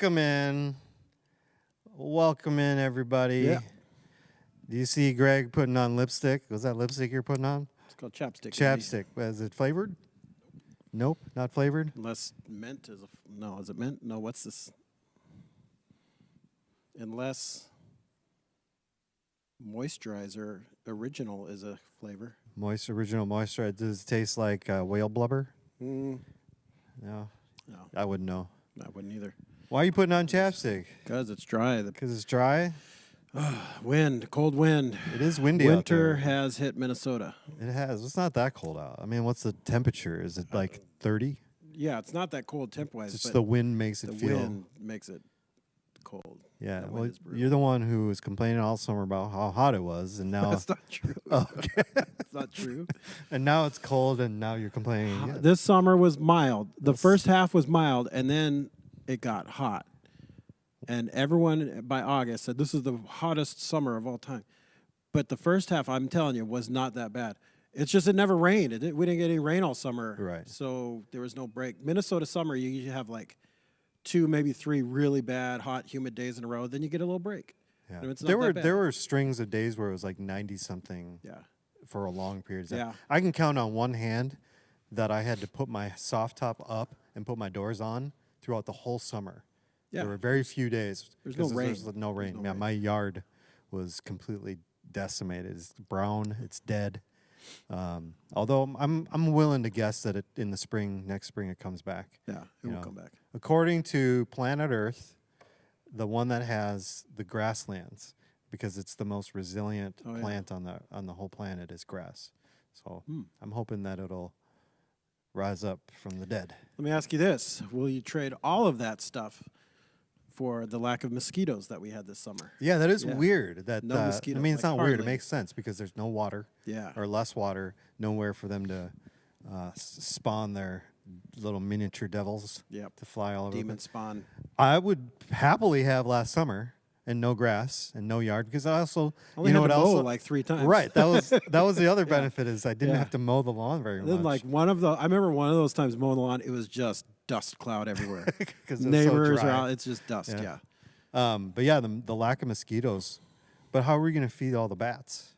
Welcome in. Welcome in, everybody. Yeah. Do you see Greg putting on lipstick? Was that lipstick you're putting on? It's called chapstick. Chapstick. Is it flavored? Nope, not flavored. Unless mint is no, is it mint? No, what's this? Unless moisturizer original is a flavor. Original moisturizer. Does it taste like whale blubber? No, No, I wouldn't know. I wouldn't either. Why are you putting on chapstick? Because it's dry. Because it's dry? Wind, cold wind. It is windy out Winter there. has hit Minnesota. It has. It's not that cold out. I mean, what's the temperature? Is it like 30? Yeah, it's not that cold temp-wise. It's but just the wind makes it the feel. wind makes it cold. Yeah, That well, wind is brutal. you're the one who was complaining all summer about how hot it was, and now That's not true. okay, That's not true. and now it's cold, and now you're complaining. again. This summer was mild. The first half was mild, and then it got hot. And everyone by August said this is the hottest summer of all time. But the first half, I'm telling you, was not that bad. It's just it never rained. We didn't get any rain all summer. Right. So there was no break. Minnesota summer, you usually have like 2, maybe 3 really bad, hot, humid days in a row. Then you get a little break. Yeah. And it's not There that were bad. there were strings of days where it was like 90 something Yeah. for a long period of time. Yeah. I can count on one hand that I had to put my soft top up and put my doors on throughout the whole summer. Yeah. There were very few days. There's no 'cause rain. There's no rain. no Yeah, rain. my yard was completely decimated. It's brown. It's dead. Although I'm willing to guess that in the spring, next spring, it comes back. Yeah, it You will know, come back. According to Planet Earth, the one that has the grasslands, because it's the most resilient Oh, yeah. plant on the whole planet, is grass. So Hmm. I'm hoping that it'll rise up from the dead. Let me ask you this. Will you trade all of that stuff for the lack of mosquitoes that we had this summer? Yeah, that is Yeah. weird. That No I mosquitoes, mean, it's like not weird. It hardly. makes sense because there's no water Yeah. or less water, nowhere for them to spawn their little miniature devils Yep. to fly all over. the Demon place. spawn. I would happily have last summer and no grass and no yard because I also Only you know had what to mow else like 3 times. right that was the other benefit is I didn't Yeah. have to mow the lawn very Then much. like I remember one of those times mowing the lawn, it was just dust cloud everywhere. 'Cause it was so Neighbors are dry. out, it's just dust, Yeah. yeah. But yeah, the lack of mosquitoes. But how are we going to feed all the bats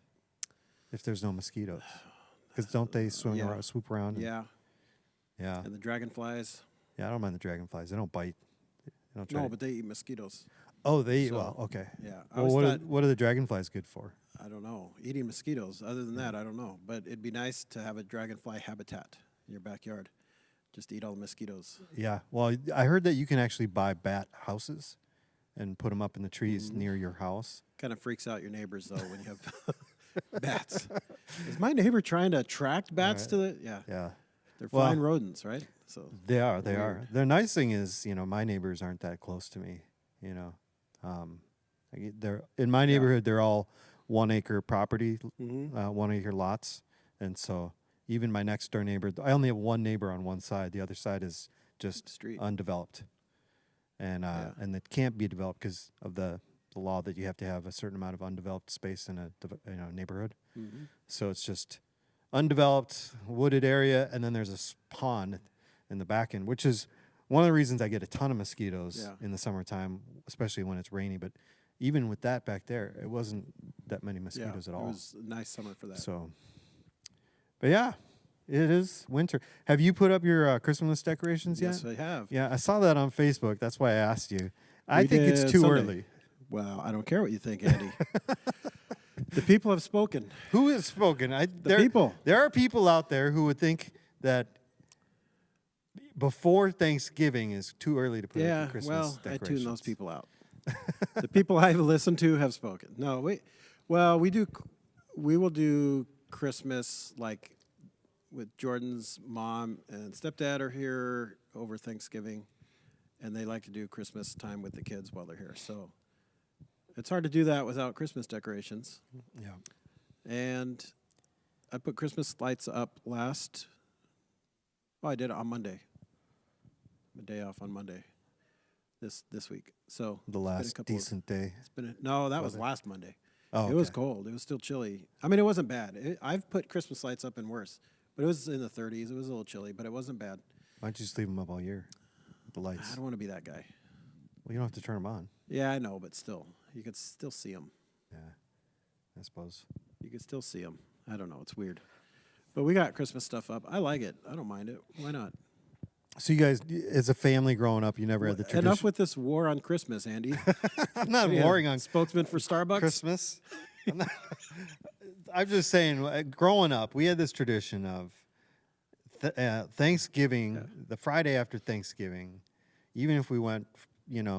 if there's no mosquitoes? Because don't they Yeah. around, swoop around? Yeah. Yeah. And the dragonflies. Yeah, I don't mind the dragonflies. They don't bite. They don't try No, to- but they eat mosquitoes. oh, they eat. so- Well, okay. Yeah. I Well, always what thought, what are the dragonflies good for? I don't know, eating mosquitoes. Other than that, I don't know. But it'd be nice to have a dragonfly habitat in your backyard. Just to eat all the mosquitoes. Yeah. Well, I heard that you can actually buy bat houses and put them up in the trees Mm-hmm. near your house. Kind of freaks out your neighbors though when you have bats. Is my neighbor trying to attract bats to the? Yeah, Yeah. they're Well- fine rodents, right? So They are. They are. Weird. The nice thing is, my neighbors aren't that close to me. They're in my neighborhood. They're all 1 acre property, Mm-hmm. 1 acre lots, and so even my next door neighbor. I only have one neighbor on one side. The other side is just Street. undeveloped, and Yeah. and it can't be developed because of the law that you have to have a certain amount of undeveloped space in a neighborhood. Mm-hmm. So it's just undeveloped wooded area, and then there's a pond in the back end, which is one of the reasons I get a ton of mosquitoes Yeah. in the summertime, especially when it's rainy. But even with that back there, it wasn't that many mosquitoes at all. It was a nice summer for that. So, but yeah, it is winter. Have you put up your Christmas decorations yes, yet? I have. Yeah, I saw that on Facebook. That's why I asked you. I We think it's did too Sunday. early. Well, I don't care what you think, Andy. The people have spoken. Who has spoken? People. There are people out there who would think that before Thanksgiving is too early to put up Yeah, your Christmas well, I decorations. tune those people out. The people I've listened to have spoken. No, we will do Christmas like with Jordan's mom and stepdad are here over Thanksgiving, and they like to do Christmas time with the kids while they're here. So it's hard to do that without Christmas decorations. Yeah. And I put Christmas lights up last. Oh, I did it on Monday. My day off on Monday. This week. So The it's been a last couple of- decent day. It's been no, that was it? last Monday. Oh, It was okay. cold. It was still chilly. I mean, it wasn't bad. I've put Christmas lights up in worse, but it was in the 30s. It was a little chilly, but it wasn't bad. Why don't you just leave them up all year? The lights. I don't want to be that guy. Well, you don't have to turn them on. Yeah, I know, but still, you could still see them. Yeah, I suppose. You could still see them. I don't know. It's weird. But we got Christmas stuff up. I like it. I don't mind it. Why not? So you guys, as a family growing up, you never had the tradition. Enough with this war on Christmas, Andy. I'm not Yeah, warring on spokesman for Starbucks. Christmas. I'm just saying, growing up, we had this tradition of Thanksgiving, the Friday after Thanksgiving, even if we went,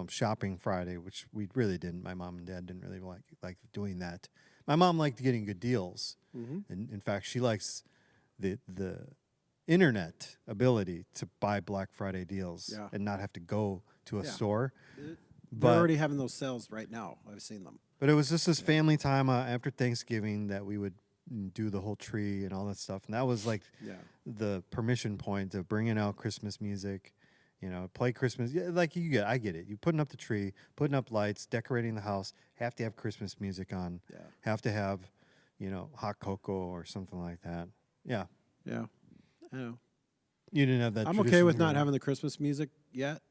shopping Friday, which we really didn't. My mom and dad didn't really like doing that. My mom liked getting good deals, and in fact, she likes the internet ability to buy Black Friday deals and not have to go to a store. They're already having those sales right now. I've seen them. But it was just this family time after Thanksgiving that we would do the whole tree and all that stuff. And that was like the permission point of bringing out Christmas music, play Christmas. Yeah, like I get it. You putting up the tree, putting up lights, decorating the house, have to have Christmas music on. Yeah. Have to have, hot cocoa or something like that. Yeah. Yeah. I know. You didn't have that. I'm okay with not having the Christmas music yet,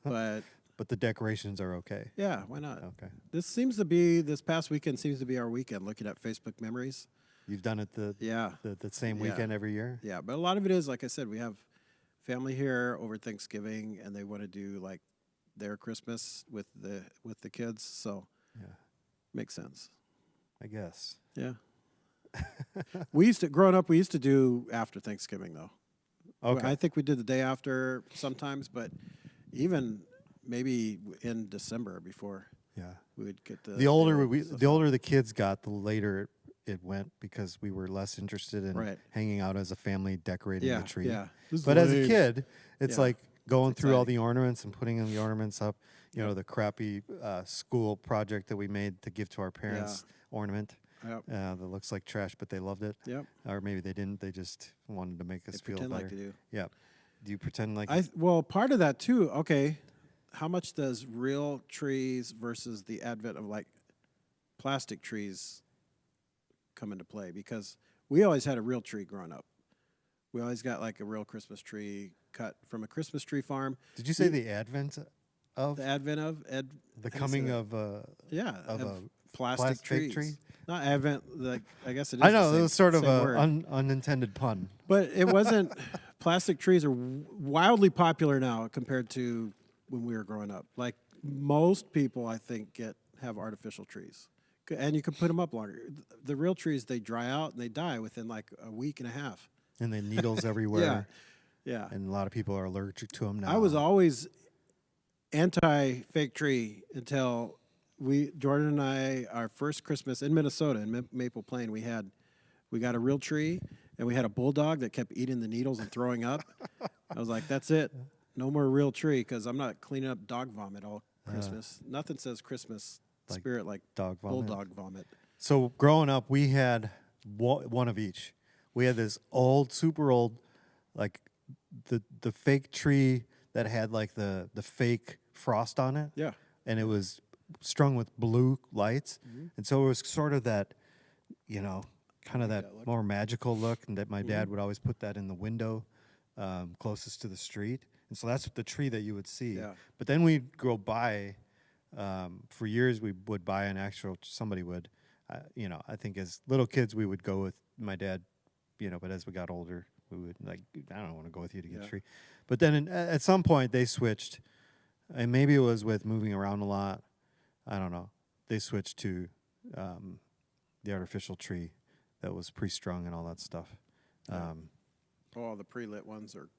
but the decorations are okay. Yeah, why not? Okay. This past weekend seems to be our weekend. Looking at Facebook memories. You've done it the same weekend every year. Yeah, but a lot of it is, like I said, we have family here over Thanksgiving, and they want to do like their Christmas with the kids. So makes sense. I guess. Yeah. Growing up, we used to do after Thanksgiving though. Okay. I think we did the day after sometimes, but even maybe in December before. Yeah. We would get the older the kids got, the later it went because we were less interested in hanging out as a family decorating the tree. Yeah. But as a kid, it's like going through all the ornaments and putting the ornaments up. The crappy school project that we made to give to our parents ornament. Yep. That looks like trash, but they loved it. Yep. Or maybe they didn't. They just wanted to make us feel better. Like they do. Yeah. Do you pretend like? Well, part of that too. Okay, how much does real trees versus the advent of like plastic trees come into play? Because we always had a real tree growing up. We always got like a real Christmas tree cut from a Christmas tree farm. Did you say the advent of? The advent of the coming of a plastic trees. Tree? Not advent, like I guess it is. I know, it was sort of an unintended pun. But it wasn't. Plastic trees are wildly popular now compared to when we were growing up. Like most people, I think, have artificial trees. And you can put them up longer. The real trees, they dry out and they die within like a week and a half. And then needles everywhere. Yeah. And a lot of people are allergic to them now. I was always anti-fake tree until Jordan and I, our first Christmas in Minnesota, in Maple Plain, we got a real tree, and we had a bulldog that kept eating the needles and throwing up. I was like, that's it. No more real tree, because I'm not cleaning up dog vomit all Christmas. Nothing says Christmas spirit like dog vomit. Bulldog vomit. So growing up, we had one of each. We had this super old, like the fake tree that had like the fake frost on it. Yeah. And it was strung with blue lights. Mm-hmm. And so it was sort of that, kind of that more magical look, and that my dad would always put that in the window closest to the street. And so that's the tree that you would see. Yeah. But then we'd go by, for years we would buy an actual, somebody would, I think as little kids we would go with my dad, but as we got older, we would like, I don't want to go with you to get a tree. But then at some point they switched, and maybe it was with moving around a lot. I don't know. They switched to the artificial tree that was pre-strung and all that stuff. The pre-lit ones are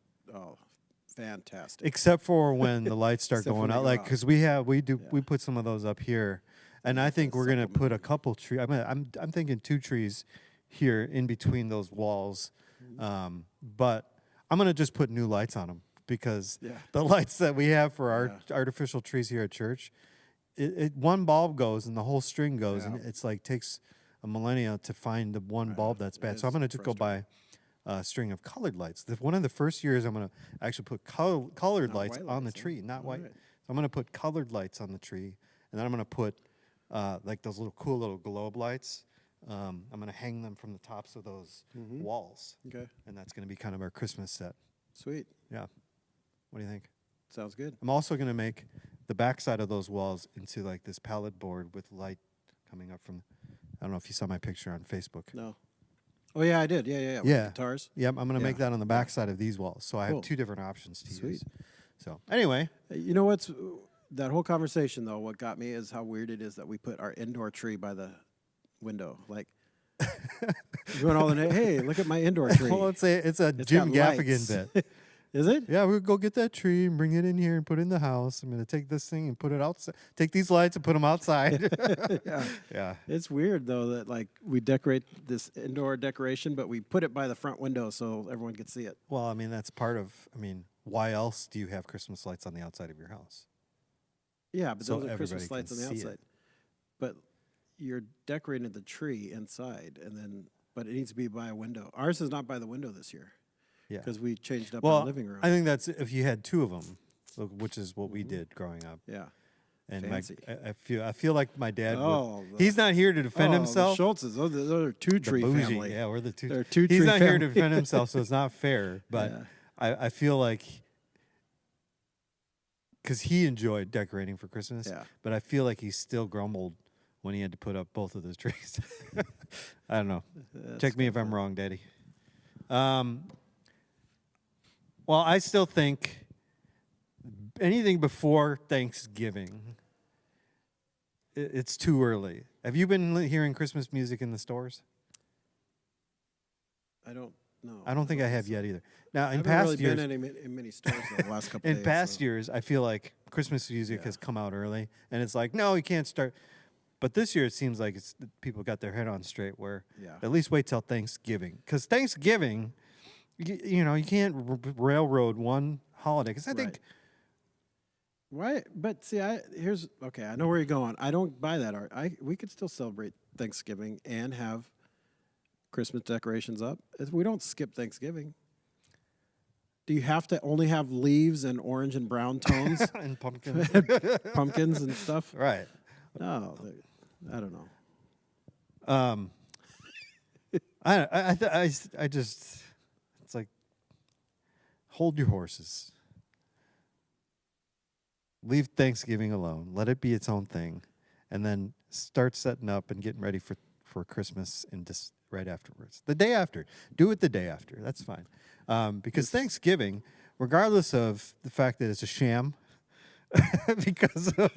fantastic. Except for when the lights start going out, like because we put some of those up here, and I think we're gonna put a couple trees. I'm thinking 2 trees here in between those walls, but I'm gonna just put new lights on them because the lights that we have for our artificial trees here at church. One bulb goes and the whole string goes, and it's like takes a millennia to find the one bulb that's bad. So I'm going to just go buy a string of colored lights. One of the first years, I'm going to actually put colored lights on the tree, not white. Right. So I'm going to put colored lights on the tree, and then I'm going to put like those cool little globe lights. I'm going to hang them from the tops of those walls. Okay. And that's going to be kind of our Christmas set. Sweet. Yeah. What do you think? Sounds good. I'm also going to make the backside of those walls into like this pallet board with light coming up from. I don't know if you saw my picture on Facebook. No. Oh yeah, I did. Yeah. With the guitars. Yep, I'm gonna make Yeah. that on the backside of these walls, so I have Cool. 2 different options to Sweet. use. So anyway, You know what's that whole conversation though? What got me is how weird it is that we put our indoor tree by the window. Like, doing all the hey, look at my indoor tree. well, it's a Jim got Gaffigan lights. bit. Is it? Yeah, we'll go get that tree and bring it in here and put it in the house. I'm gonna take this thing and put it outside. Take these lights and put them outside. Yeah. Yeah. It's weird though that like we decorate this indoor decoration, but we put it by the front window so everyone can see it. Well, I mean that's part of. I mean, why else do you have Christmas lights on the outside of your house? Yeah, but So those are Christmas everybody lights on can the see it. outside. But you're decorating the tree inside, but it needs to be by a window. Ours is not by the window this year Yeah. because we changed up Well, our living room. I think that's if you had 2 of them, which is what we did growing up. Yeah. And Fancy. I feel like my dad. Oh, he's not here to defend the himself. Schultzes, those are two The tree bougie, family. yeah, we're the 2. They're two He's tree not here to family. defend himself, so it's not fair. But Yeah. I feel like because he enjoyed decorating for Christmas, Yeah. but I feel like he still grumbled when he had to put up both of those trees. I don't know. Check me if I'm wrong, Daddy. Well, I still think anything before Thanksgiving, it's too early. Have you been hearing Christmas music in the stores? I don't know. I don't think I have yet either. Now, I in haven't past really years, been in many stores the last couple in days. past so. years, I feel like Christmas music Yeah. has come out early, and it's like, no, you can't start. But this year, it seems like people got their head on straight. Where Yeah. at least wait till Thanksgiving, because Thanksgiving, you can't railroad one holiday. Because I think Why? But see, I know where you're going. I don't buy that art. We could still celebrate Thanksgiving and have Christmas decorations up. We don't skip Thanksgiving. Do you have to only have leaves and orange and brown tones, and pumpkins, pumpkins and stuff? right? No, I don't know. I just, it's like, hold your horses. Leave Thanksgiving alone. Let it be its own thing, and then start setting up and getting ready for Christmas and just right afterwards. The day after, do it the day after. That's fine, because Thanksgiving, regardless of the fact that it's a sham, because of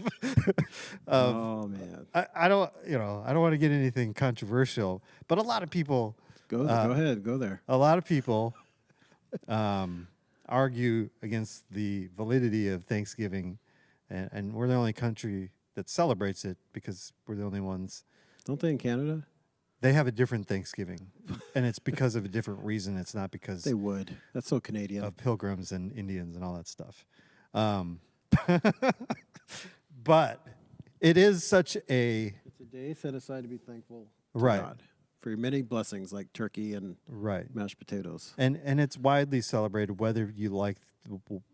Oh man, I don't want to get anything controversial, but a lot of people go ahead, go there. a lot of people argue against the validity of Thanksgiving, and we're the only country that celebrates it because we're the only ones. Don't they in Canada? They have a different Thanksgiving, and it's because of a different reason. It's not because They would. That's so Canadian. of pilgrims and Indians and all that stuff. But it is such a It's a day set aside to be thankful to Right. God for your many blessings like turkey and right. mashed potatoes. And it's widely celebrated whether you like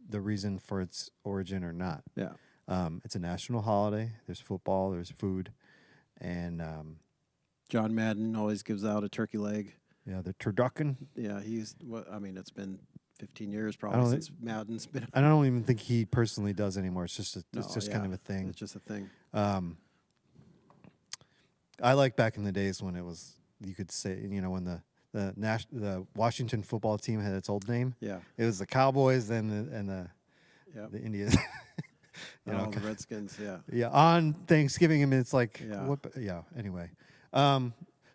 the reason for its origin or not. Yeah. It's a national holiday. There's football. There's food, and John Madden always gives out a turkey leg. the turducken. Yeah, it's been 15 years don't probably think- since Madden's been. I don't even think he personally does anymore. It's just No, kind of a thing. It's just a thing. I like back in the days when it was you could say when the Washington football team had its old name. Yeah. It was the Cowboys and the Yep. the Indians. The Redskins. Yeah. Yeah, on Thanksgiving. I mean, it's like, Yeah. yeah, anyway.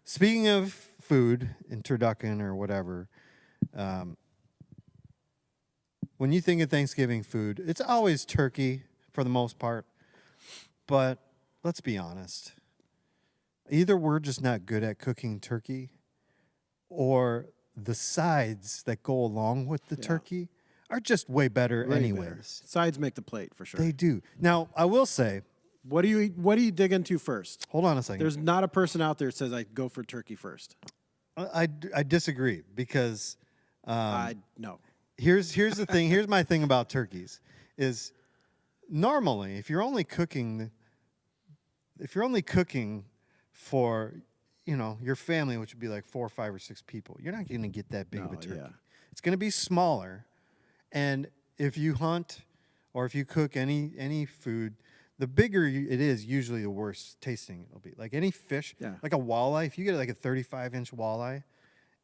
Speaking of food and turducken or whatever, when you think of Thanksgiving food, it's always turkey for the most part. But let's be honest. Either we're just not good at cooking turkey, or the sides that go along with the Yeah. turkey are just way better Way anyways. better. Sides make the plate for sure. They do. Now, I will say, What do you dig into first? hold on a second. There's not a person out there that says I go for turkey first. I disagree because No. here's the thing. Here's my thing about turkeys is normally if you're only cooking for your family, which would be like 4, 5, or 6 people, you're not going to get that big of a No, turkey. yeah. It's going to be smaller, and if you hunt or if you cook any food, the bigger it is, usually the worse tasting it'll be. Like any fish, Yeah. like a walleye, if you get like a 35-inch walleye,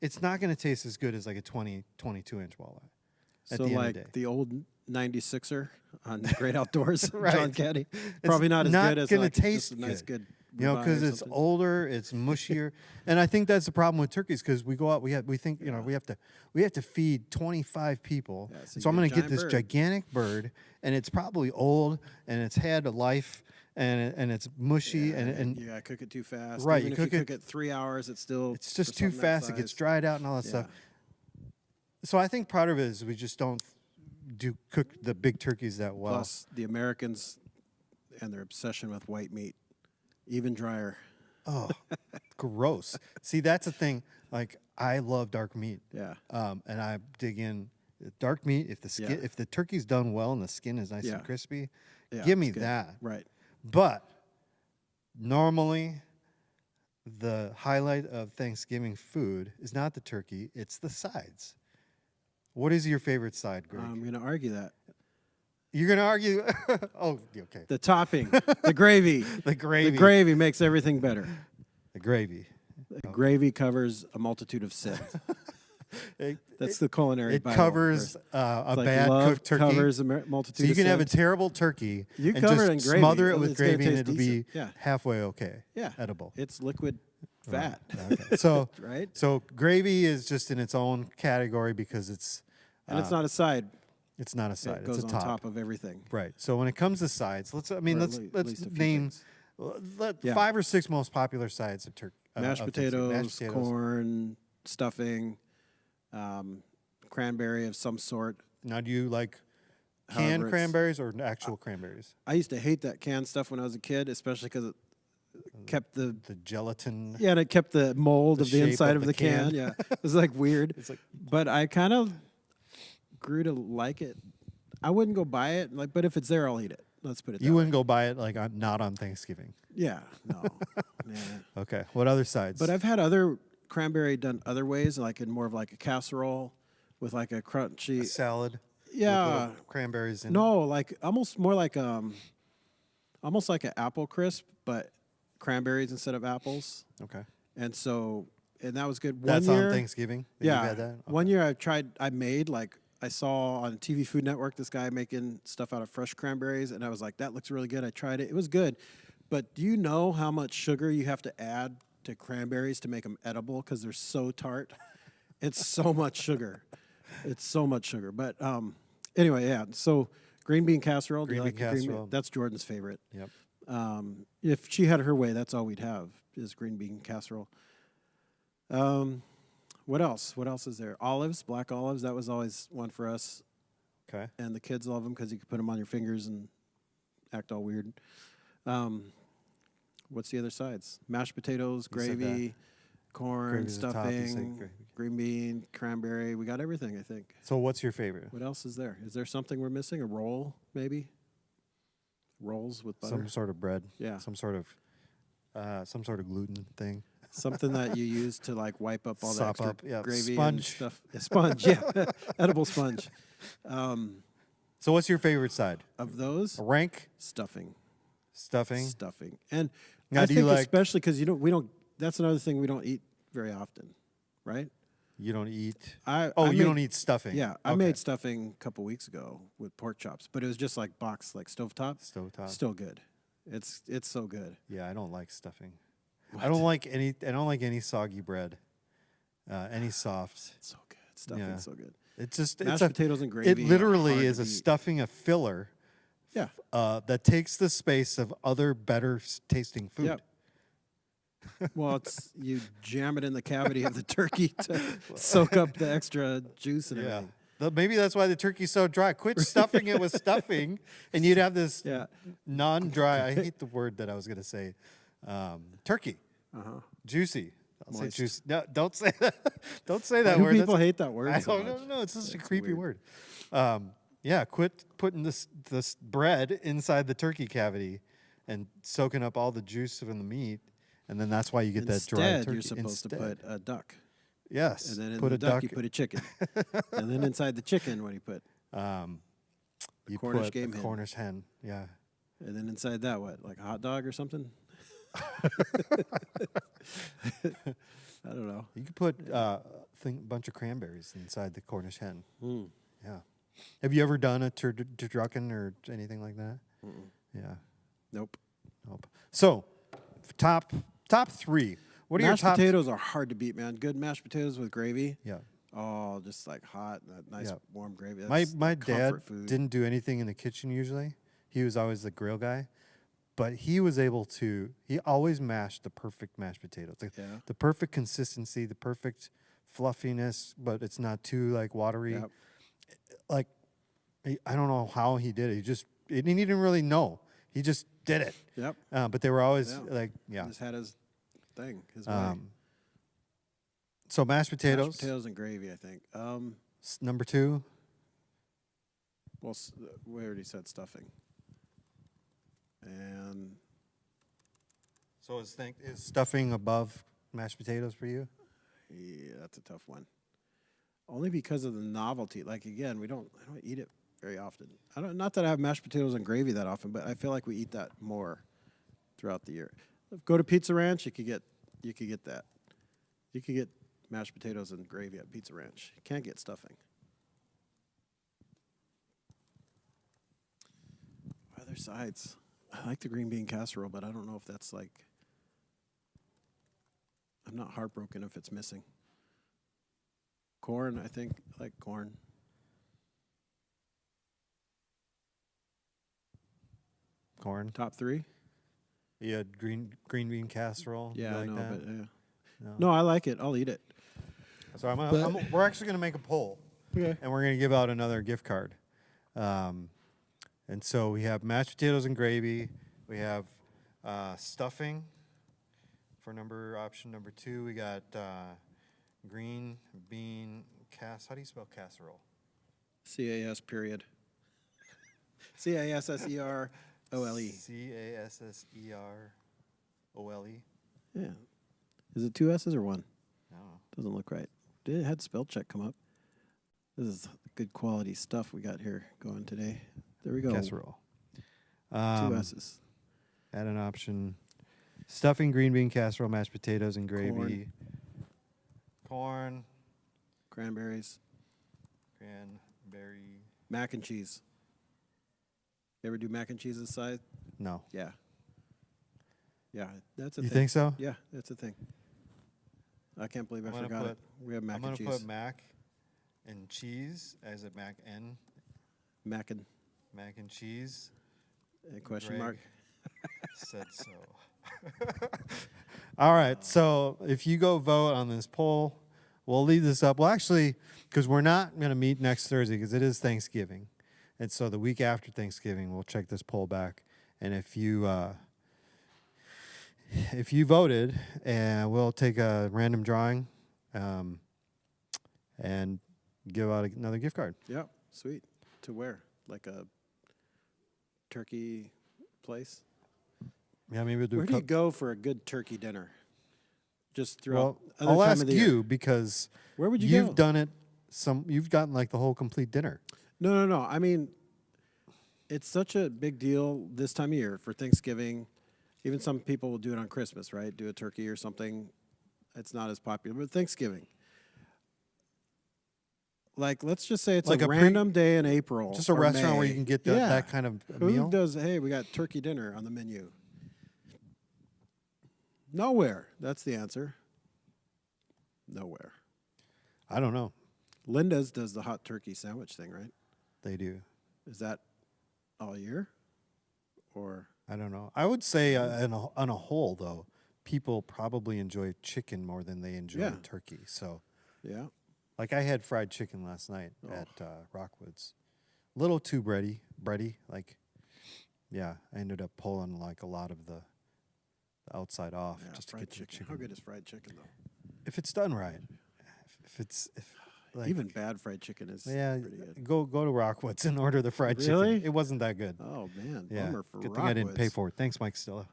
it's not going to taste as good as like a 22-inch walleye. At So the end like of the day. the old 96er on the Great Outdoors, Right. John Caddy. Probably not as good as gonna like taste just a nice good because ribeye or it's something. older, it's mushier, and I think that's the problem with turkeys because we go out, we think we have to feed 25 people, Yeah, so so you I'm get a going to get giant this bird. gigantic bird, and it's probably old, and it's had a life, and it's mushy, and you gotta cook it too fast. Right, Even you if you cook cook it 3 hours, it's still it's just for too something that fast. It gets size. dried out and all that Yeah. stuff. So I think part of it is we just don't cook the big turkeys that well. Plus the Americans and their obsession with white meat, even drier. Oh, gross. See, that's the thing. Like, I love dark meat. Yeah. And I dig in dark meat. If the skin, Yeah. if the turkey's done well and the skin is nice Yeah. and crispy, Yeah, give me it's good. that. Right. But normally, the highlight of Thanksgiving food is not the turkey; it's the sides. What is your favorite side, Greg? I'm gonna argue that. You're gonna argue? Oh, okay. The topping, the gravy. The gravy. The gravy makes everything better. The gravy. The gravy covers a multitude of sins. It, That's the culinary it Bible covers verse. a It's like bad love cooked turkey. covers a multitude So you of can have a sins. terrible turkey You and cover just it in gravy. smother it Well, with it's gonna gravy and taste it'll be decent. Yeah. halfway okay. Yeah. Edible. It's liquid fat. Okay. So Right? so gravy is just in its own category because it's And it's not a side. it's not a side. It goes it's a on top. top of everything. Right. So when it comes to sides, let's Or at least a let's few name things. let 5 or 6 most popular sides of turkey. Mashed of Thanksgiving. potatoes, Mashed potatoes. corn, stuffing, cranberry of some sort. Now, do you like However canned it's- cranberries or actual cranberries? I used to hate that canned stuff when I was a kid, especially because it kept the The gelatin. and it kept the mold The of the shape inside of of the the can. can. Yeah, it was like weird. It's like But I kind of grew to like it. I wouldn't go buy it, like, but if it's there, I'll eat it. Let's put it. you that wouldn't go buy it like not on Thanksgiving. way. Yeah, no. Nah. Okay. What other sides? But I've had other cranberry done other ways, like in more of like a casserole with like a crunchy. a salad. with Yeah. little cranberries in. No, like almost more like almost like an apple crisp, but cranberries instead of apples. Okay. And so, and that was good. That's One year, on Thanksgiving. that yeah. You've had that? One year I made like I saw on TV Food Network this guy making stuff out of fresh cranberries, and I was like, that looks really good. I tried it. It was good. But do you know how much sugar you have to add to cranberries to make them edible because they're so tart? It's so much sugar. It's so much sugar. But anyway, yeah. So green bean casserole. Do you Green like bean the green casserole. bean? That's Jordan's favorite. Yep. If she had her way, that's all we'd have is green bean casserole. What else? What else is there? Olives, black olives. That was always one for us, Okay. and the kids love them because you can put them on your fingers and act all weird. What's the other sides? Mashed potatoes, You said gravy, corn, Gravy's the top, you said stuffing, gravy. green bean, cranberry. We got everything, I think. So what's your favorite? What else is there? Is there something we're missing? A roll, maybe? Rolls with butter. Some sort of bread. Yeah. Some sort of gluten thing. Something that you use to like wipe up all the Sop extra up, yeah, gravy and sponge. stuff. A sponge, yeah, edible sponge. So what's your favorite side? Of those, Rank stuffing, stuffing. and Now, I do you think like- especially because we don't. That's another thing we don't eat very often, right? You don't eat. I Oh, you made- don't eat stuffing. Yeah, I Okay. made stuffing a couple weeks ago with pork chops, but it was just like box, like stovetop. Stovetop. Still good. It's so good. Yeah, I don't like stuffing. I don't like any soggy bread. Any soft. It's so good. Stuffing's Yeah. so good. It's just Mashed it's potatoes and It gravy are literally hard is to a beat. stuffing, a filler. Yeah. That takes the space of other better tasting food. Yep. Well, it's you jam it in the cavity of the turkey to soak up the extra juice and Yeah. everything. Maybe that's why the turkey's so dry. Quit stuffing it with stuffing, and you'd have this Yeah. non-dry. I hate the word that I was going to say. Turkey, juicy. I'll Moist. say juicy. No, don't say that. Don't say that Why do word. people That's- hate that word I so don't much? know. It's just a That's creepy weird. word. Yeah, quit putting this bread inside the turkey cavity and soaking up all the juice from the meat, and then that's why you get that dry Instead, turkey. you're supposed to put a duck, Yes, and then in put the a duck duck. you put a chicken, and then inside the chicken, what do you put? you Cornish put game a hen. Cornish hen. Yeah. And then inside that, what, like a hot dog or something? I don't know. You could put a bunch of cranberries inside the Cornish hen. Mm. Yeah. Have you ever done a turducken or anything like that? Yeah. Nope. Nope. So, top 3. What are Mashed your top? potatoes are hard to beat, man. Good mashed potatoes with gravy. Yeah. Oh, just like hot, that nice Yeah. warm gravy. My That's dad comfort food. didn't do anything in the kitchen usually. He was always the grill guy, but he was able to. He always mashed the perfect mashed potatoes, the perfect consistency, the perfect fluffiness, but it's not too like watery. Yep. Like I don't know how he did it. He didn't really know. He just did it. Yep. But they were always like, yeah. Just had his thing, his way. So mashed potatoes. Mashed potatoes and gravy, I think. Number 2. Well, we already said stuffing. And So is stuffing above mashed potatoes for you? yeah, that's a tough one. Only because of the novelty. Like again, I don't eat it very often. Not that I have mashed potatoes and gravy that often, but I feel like we eat that more throughout the year. Go to Pizza Ranch, you could get that. You could get mashed potatoes and gravy at Pizza Ranch. You can't get stuffing. Other sides. I like the green bean casserole, but I don't know if that's like. I'm not heartbroken if it's missing. Corn, I think, I like corn. Corn. Top 3? Yeah, green bean casserole. Yeah, You I like know, that? but yeah. No. No, I like it. I'll eat it. So we're actually going to make a poll. Okay. And we're going to give out another gift card. And so we have mashed potatoes and gravy. We have stuffing for option number 2. We got green bean how do you spell casserole? CAS period. CASSEROLE. CASSEROLE. Yeah. Is it 2 S's or 1? No. Doesn't look right. It had spell check come up. This is good quality stuff we got here going today. There we go. Casserole. 2 S's. Add an option. Stuffing, green bean casserole, mashed potatoes, and gravy. Corn. Cranberries. Cranberry. Mac and cheese. You ever do mac and cheese aside? No. Yeah. Yeah, that's a You thing. think so? Yeah, that's a thing. I can't believe I I'm gonna forgot put- it. We have mac I'm and going to cheese. put mac and cheese as a mac and Mac and cheese. question Greg mark. said so. All right. So if you go vote on this poll, we'll leave this up. Well, actually, because we're not going to meet next Thursday because it is Thanksgiving. And so the week after Thanksgiving, we'll check this poll back. And if you voted, and we'll take a random drawing and give out another gift card. Yep, sweet. To where? Like a turkey place? Yeah, maybe we'll do Where a do you cup. go for a good turkey dinner? Just throughout Well, other I'll time ask of the year? you because Where would you you've go? done it. You've gotten like the whole complete dinner. No. I mean, it's such a big deal this time of year for Thanksgiving. Even some people will do it on Christmas, right? Do a turkey or something. It's not as popular, but Thanksgiving. Like, let's just say it's Like a a random day in April. Just a or restaurant where May. you can get Yeah. that kind of Who meal. does, hey, we got turkey dinner on the menu? Nowhere. That's the answer. Nowhere. I don't know. Linda's does the hot turkey sandwich thing, right? They do. Is that all year? Or I don't know. I would say on a whole, though, people probably enjoy chicken more than they enjoy Yeah. turkey. So, yeah. like, I had fried chicken last night at Rockwood's. A little too bready. Like, yeah, I ended up pulling like a lot of the outside off Yeah, just to fried get to the chicken. chicken. How good is fried chicken though? If it's done right. If like, Even bad fried chicken is yeah, pretty good. go to Rockwood's and order the fried Really? chicken. It wasn't that good. Oh man, Yeah, bummer for good thing I didn't pay Rockwood's. for it. Thanks, Mike Stilla.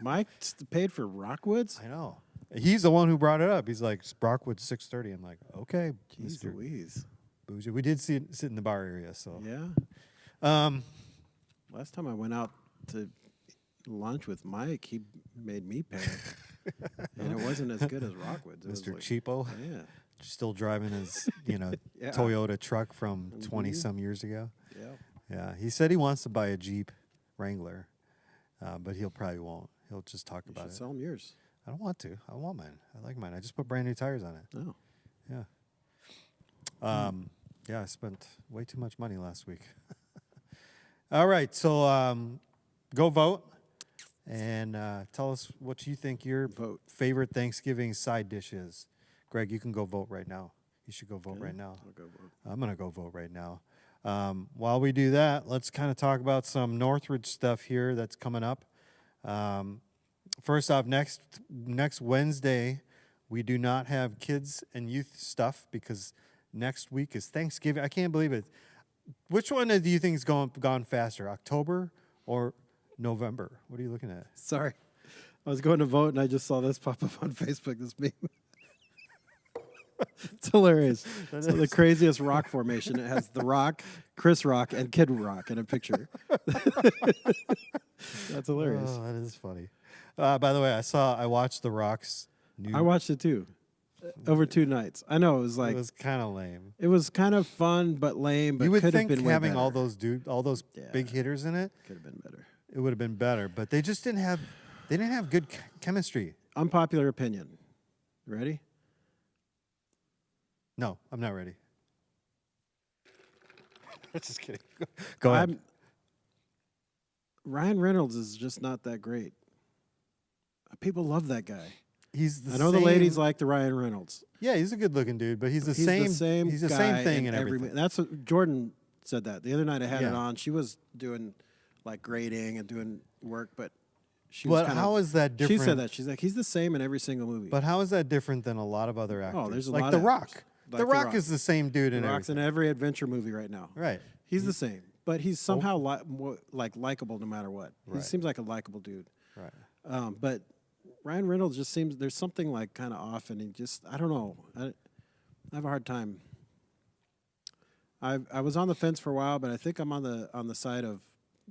Mike paid for Rockwoods? I know. He's the one who brought it up. He's like, Rockwood's 6:30. I'm like, okay, Jeez Mr. Louise. bougie. We did sit in the bar area, so. Yeah. Um, Last time I went out to lunch with Mike, he made me pay. And it wasn't as good as Rockwood's. It was Mr. like, Cheapo, yeah. still driving his, Yeah. Toyota truck from 20-some years ago. Yeah. Yeah, he said he wants to buy a Jeep Wrangler, but he'll probably won't. He'll just talk You about should it. sell him yours. I don't want to. I want mine. I like mine. I just put brand new tires on it. Oh. Yeah. Yeah, I spent way too much money last week. All right, so go vote and tell us what you think your Vote. favorite Thanksgiving side dish is. Greg, you can go vote right now. You should go vote Okay. right now. I'll go vote. I'm going to go vote right now. While we do that, let's kind of talk about some Northridge stuff here that's coming up. First off, next Wednesday, we do not have kids and youth stuff because next week is Thanksgiving. I can't believe it. Which one do you think has gone faster, October or November? What are you looking at? Sorry. I was going to vote and I just saw this pop up on Facebook, this meme. It's hilarious. So the craziest rock formation. It has The Rock, Chris Rock, and Kid Rock in a picture. That's hilarious. Oh, that is funny. By the way, I watched The Rock's new. I watched it too. Over 2 nights. I know it was like it was kind of lame. it was kind of fun but lame. But You would could think have been way having all better. those Yeah. big hitters in it, Could have been better. it would have been better. But they just didn't have good chemistry. Unpopular opinion. Ready? No, I'm not ready. Just kidding. Go ahead. Ryan Reynolds is just not that great. People love that guy. He's the I know same, the ladies like the Ryan Reynolds. Yeah, he's a good-looking dude, but he's the same. He's the guy same thing in in everything. That's what Jordan said that the other night. I had it Yeah. on. She was doing like grading and doing work, but she But was kind how of. is that different? She said that she's like he's the same in every single movie. But how is that different than a lot of other actors? there's a like lot The of Rock. actors. The Like The Rock Rock. is the same dude in The Rock's everything. in every adventure movie right now. Right. He's the same, but he's somehow likable no matter what. He Right. seems like a likable dude. Right. But Ryan Reynolds just seems there's something like kind of off, and he just I don't know. I have a hard time. I was on the fence for a while, but I think I'm on the side of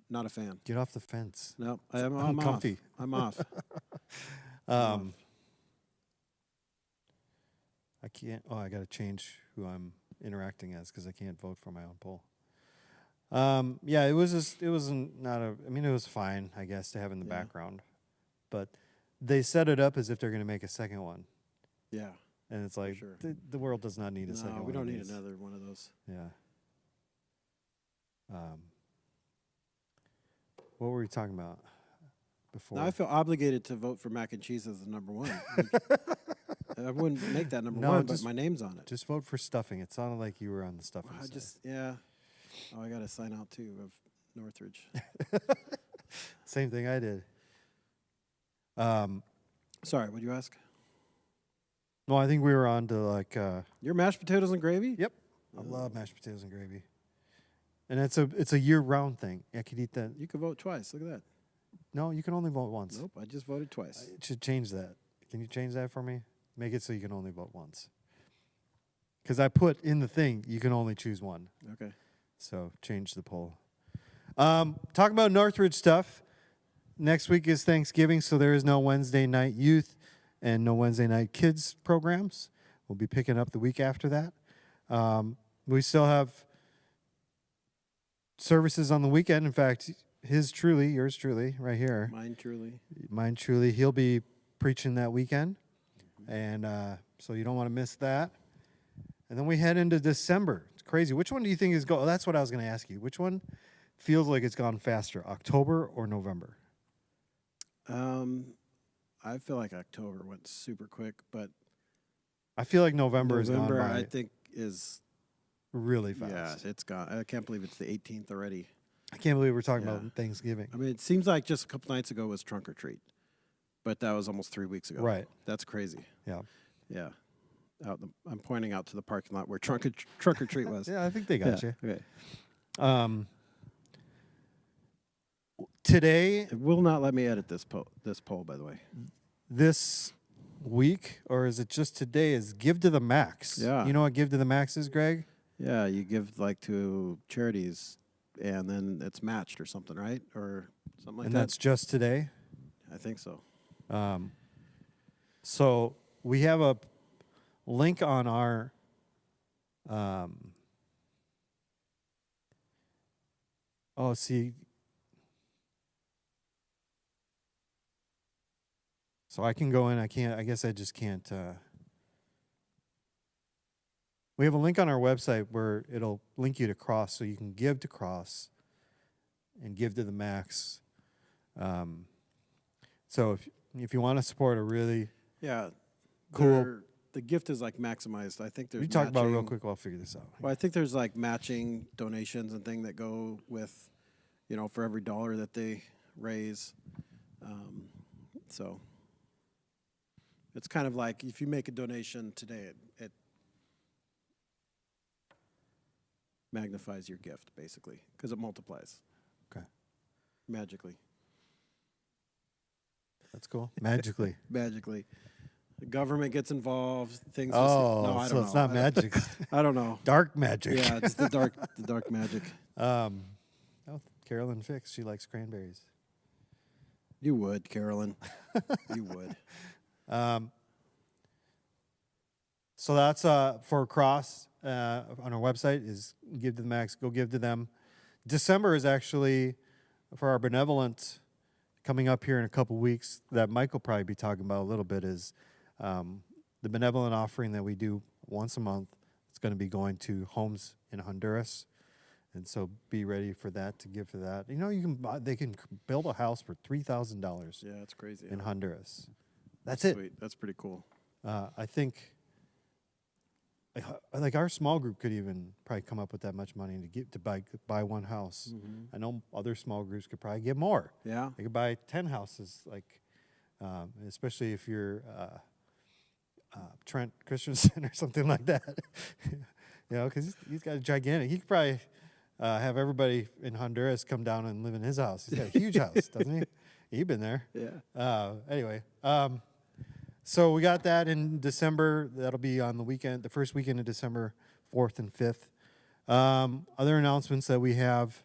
not a fan. Get off the fence. No, I'm comfy. off. I'm off. I can't. Oh, I got to change who I'm interacting as because I can't vote for my own poll. Yeah, it was just. It wasn't not a. I mean, it was fine, I guess, to have in the Yeah. background, but they set it up as if they're going to make a second one, Yeah. and it's like sure. the world does not need a second No, one. we don't of need these. another one of those. Yeah. What were we talking about before? Now I feel obligated to vote for mac and cheese as the number one. I wouldn't make that number No, one, just- but my name's on it. Just vote for stuffing. It sounded like you were on the stuffing I side. just yeah. Oh, I got to sign out too of Northridge. Same thing I did. Sorry, what'd you ask? No, I think we were on to like. Your mashed potatoes and gravy? Yep. I love mashed potatoes and gravy, and it's a year-round thing. I could eat that. You could vote twice. Look at that. No, you can only vote once. Nope, I just voted twice. It should change that. Can you change that for me? Make it so you can only vote once. Because I put in the thing you can only choose one. Okay. So change the poll. Talk about Northridge stuff. Next week is Thanksgiving, so there is no Wednesday night youth and no Wednesday night kids programs. We'll be picking up the week after that. We still have services on the weekend. In fact, yours truly, right here. Mine truly. He'll be preaching that weekend. And so you don't want to miss that. And then we head into December. It's crazy. Which one do you think is going? That's what I was going to ask you. Which one feels like it's gone faster, October or November? I feel like October went super quick, but I feel like November has gone by I think is really fast. yeah, it's gone. I can't believe it's the 18th already. I can't believe we're talking Yeah. about Thanksgiving. I mean, it seems like just a couple nights ago was trunk or treat, but that was almost 3 weeks ago. Right. That's crazy. Yeah. Yeah. I'm pointing out to the parking lot where trunk or treat was. Yeah, I think they got Yeah. you. Okay. Today, It will not let me edit this poll, by the way. this week, or is it just today, is Give to the Max. Yeah. You know what Give to the Max is, Greg? Yeah, you give like to charities, and then it's matched or something, right? Or something like And that. that's just today. I think so. So we have a link on our see. So I can go in. I can't. I guess I just can't. We have a link on our website where it'll link you to Cross, so you can give to Cross and give to the Max. So if you want to support a really cool, the gift is like maximized. I think there's. you talk about it real quick while I'll figure this out. Well, I think there's like matching donations and thing that go with, for every dollar that they raise. So it's kind of like if you make a donation today, it magnifies your gift basically because it multiplies. Okay, magically. That's cool. Magically. Magically. The government gets involved. Things. Oh, no, I don't so know. it's not magic. I don't know. Dark magic. Yeah, it's the dark magic. Carolyn Fix. She likes cranberries. You would, Carolyn. You would. So that's for Cross on our website is Give to the Max. Go give to them. December is actually for our benevolent coming up here in a couple weeks that Mike will probably be talking about a little bit is the benevolent offering that we do once a month. It's going to be going to homes in Honduras. And so be ready for that, to give for that. They can build a house for $3,000 Yeah, that's crazy. in Honduras. That's it. Sweet. That's pretty cool. I think like our small group could even probably come up with that much money to buy one house. Mm-hmm. I know other small groups could probably get more. Yeah. They could buy 10 houses, especially if you're Trent Christensen or something like that. Because he's got a gigantic. He could probably have everybody in Honduras come down and live in his house. He's got a huge house, doesn't he? You've been there. Yeah. Anyway. So we got that in December. That'll be on the first weekend of December, 4th and 5th. Other announcements that we have,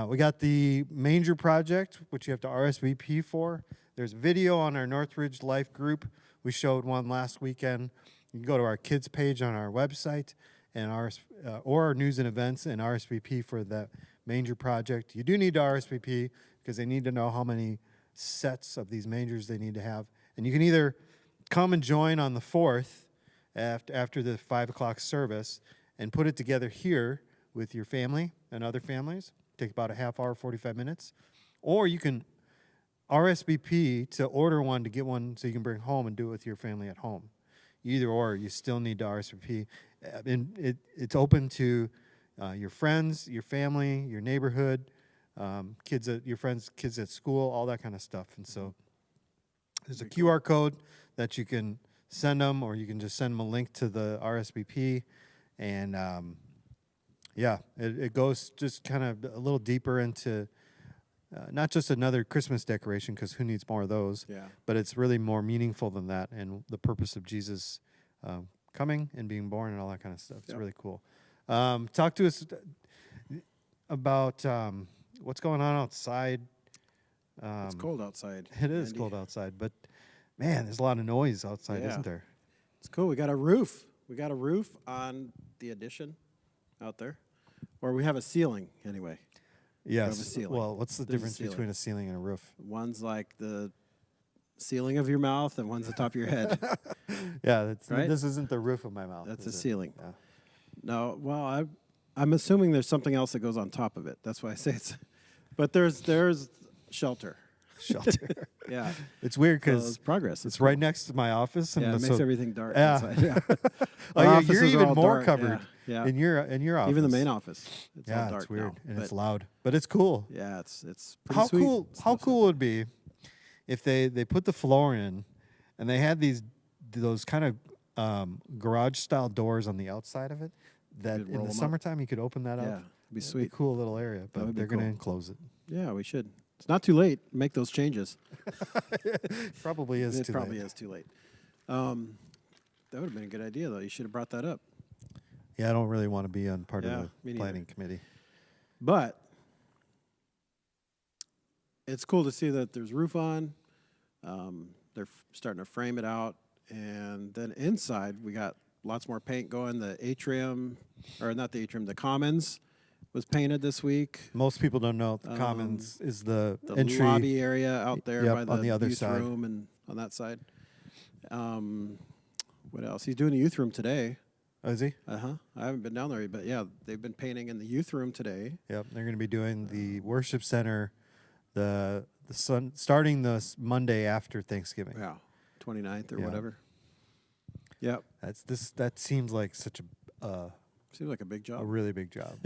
we got the Manger Project, which you have to RSVP for. There's a video on our Northridge Life group. We showed one last weekend. You can go to our kids page on our website and or our news and events and RSVP for that Manger Project. You do need to RSVP because they need to know how many sets of these mangers they need to have. And you can either come and join on the 4th after the 5 o'clock service and put it together here with your family and other families. Take about a half hour, 45 minutes. Or you can RSVP to order one to get one so you can bring home and do it with your family at home. Either or, you still need to RSVP. And it's open to your friends, your family, your neighborhood, your friends' kids at school, all that kind of stuff. And so there's a QR code that you can send them, or you can just send them a link to the RSVP. And, it goes just kind of a little deeper into not just another Christmas decoration, because who needs more of those? Yeah. But it's really more meaningful than that, and the purpose of Jesus coming and being born and all that kind of stuff. It's really cool. Talk to us about what's going on outside. It's cold outside. It is Andy. cold outside, but man, there's a lot of noise outside, Yeah. isn't there? It's cool. We got a roof. We got a roof on the addition out there. Or we have a ceiling, anyway. Yes. a ceiling. Well, what's the There's a difference ceiling. between a ceiling and a roof? One's like the ceiling of your mouth, and one's the top of your head. Yeah, Right? This isn't the roof of my mouth. That's is a it? ceiling. Yeah. No, well, I'm assuming there's something else that goes on top of it. That's why I say it's. But there's shelter. Shelter. Yeah. It's weird So because it's progress. it's right next to my office. And Yeah, it so- makes everything dark Yeah. inside. Yeah. Oh, Our yeah, you're offices are even all more dark. covered Yeah. in your office. Even the main office. It's Yeah, all dark it's weird now, and but it's loud, but it's cool. Yeah, it's pretty How sweet. cool? How cool would it be if they put the floor in, and they had those kind of garage style doors on the outside of it. That could in roll the 'em up. summertime you could open that Yeah, up. it'd be It'd sweet. a cool little area, but would be they're going to cool. enclose it. Yeah, we should. It's not too late. Make those changes. Probably is It too probably late. is too late. That would have been a good idea, though. You should have brought that up. Yeah, I don't really want to be on part Yeah, of me the neither. planning committee. But it's cool to see that there's roof on. They're starting to frame it out. And then inside, we got lots more paint going. The atrium, or not the atrium, the commons was painted this week. Most people don't know the Commons is the The entry lobby area out there Yep, by the, on the other youth side. room and on that side. What else? He's doing a youth room today. Oh, is he? I haven't been down there, but yeah, they've been painting in the youth room today. Yep, they're going to be doing the worship center, starting Monday after Thanksgiving. Yeah, 29th or Yeah. whatever. Yep, That seems like such seems like a big a job. really big job.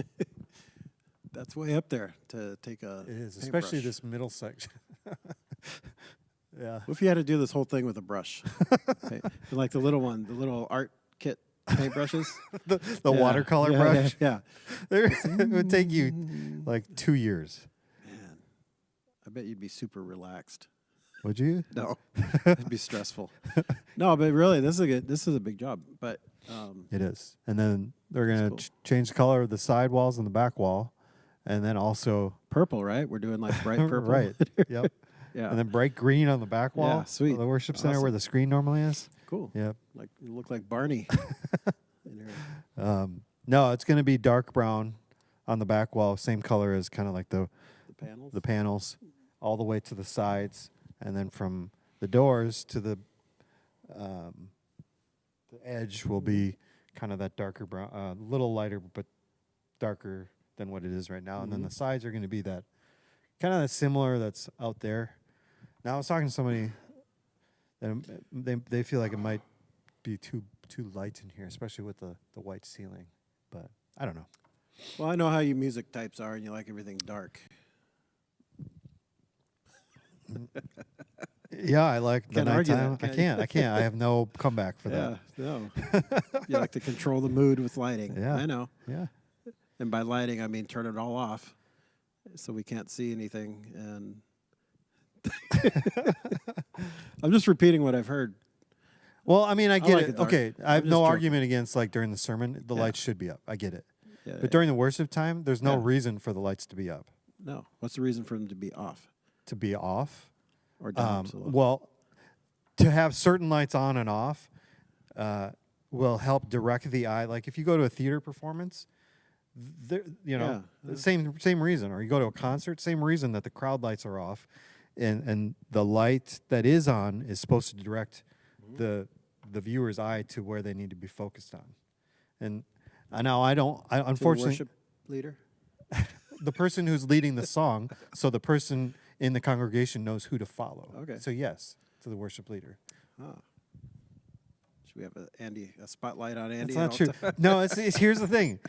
That's way up there to take a. It is, especially paintbrush. this middle section. Yeah. What if you had to do this whole thing with a brush? Okay. Like the little one, the little art kit paintbrushes. The Yeah, watercolor yeah, brush. Yeah. It would take you like 2 years. Man, I bet you'd be super relaxed. Would you? No, it'd be stressful. No, but really, this is a big job. But It is. And then they're That's going cool. to change the color of the side walls and the back wall. And then also, purple, right? We're doing like bright purple. right. Yep. Yeah. And then bright green on the back wall. Yeah, sweet. Of the worship center where Awesome. the screen normally is. Cool. Yep. Like you look like Barney. In here. No, it's going to be dark brown on the back wall, same color as kind of like The panels. the panels, all the way to the sides, and then from the doors to the edge will be kind of that darker brown, a little lighter but darker than what it is right now. And then the sides are going to be that kind of similar that's out there. Now I was talking to somebody, and they feel like it might be too light in here, especially with the white ceiling. But I don't know. Well, I know how you music types are, and you like everything dark. Yeah, I like the Can't argue that, nighttime. can you? I can't. I have no comeback for Yeah, that. no. You like to control the mood with lighting. Yeah. I know. Yeah. And by lighting, I mean turn it all off, so we can't see anything. And I'm just repeating what I've heard. Well, I mean, I get like it. it dark. Okay, I have I'm no just joking. argument against like during the sermon, the Yeah. lights should be up. I get it. Yeah, But during the worship time, there's no Yeah. reason for the lights to be up. no, what's the reason for them to be off To be off. or down? so low? Well, to have certain lights on and off will help direct the eye. Like if you go to a theater performance, Yeah. same reason. Or you go to a concert, same reason that the crowd lights are off, and the light that is on is supposed to direct the viewer's eye to where they need to be focused on. And now I don't. To the Unfortunately, worship leader. the person who's leading the song, so the person in the congregation knows who to follow. Okay. So yes, to the worship leader. Should we have a spotlight on Andy? That's at not all true. times? No, it's here's the thing.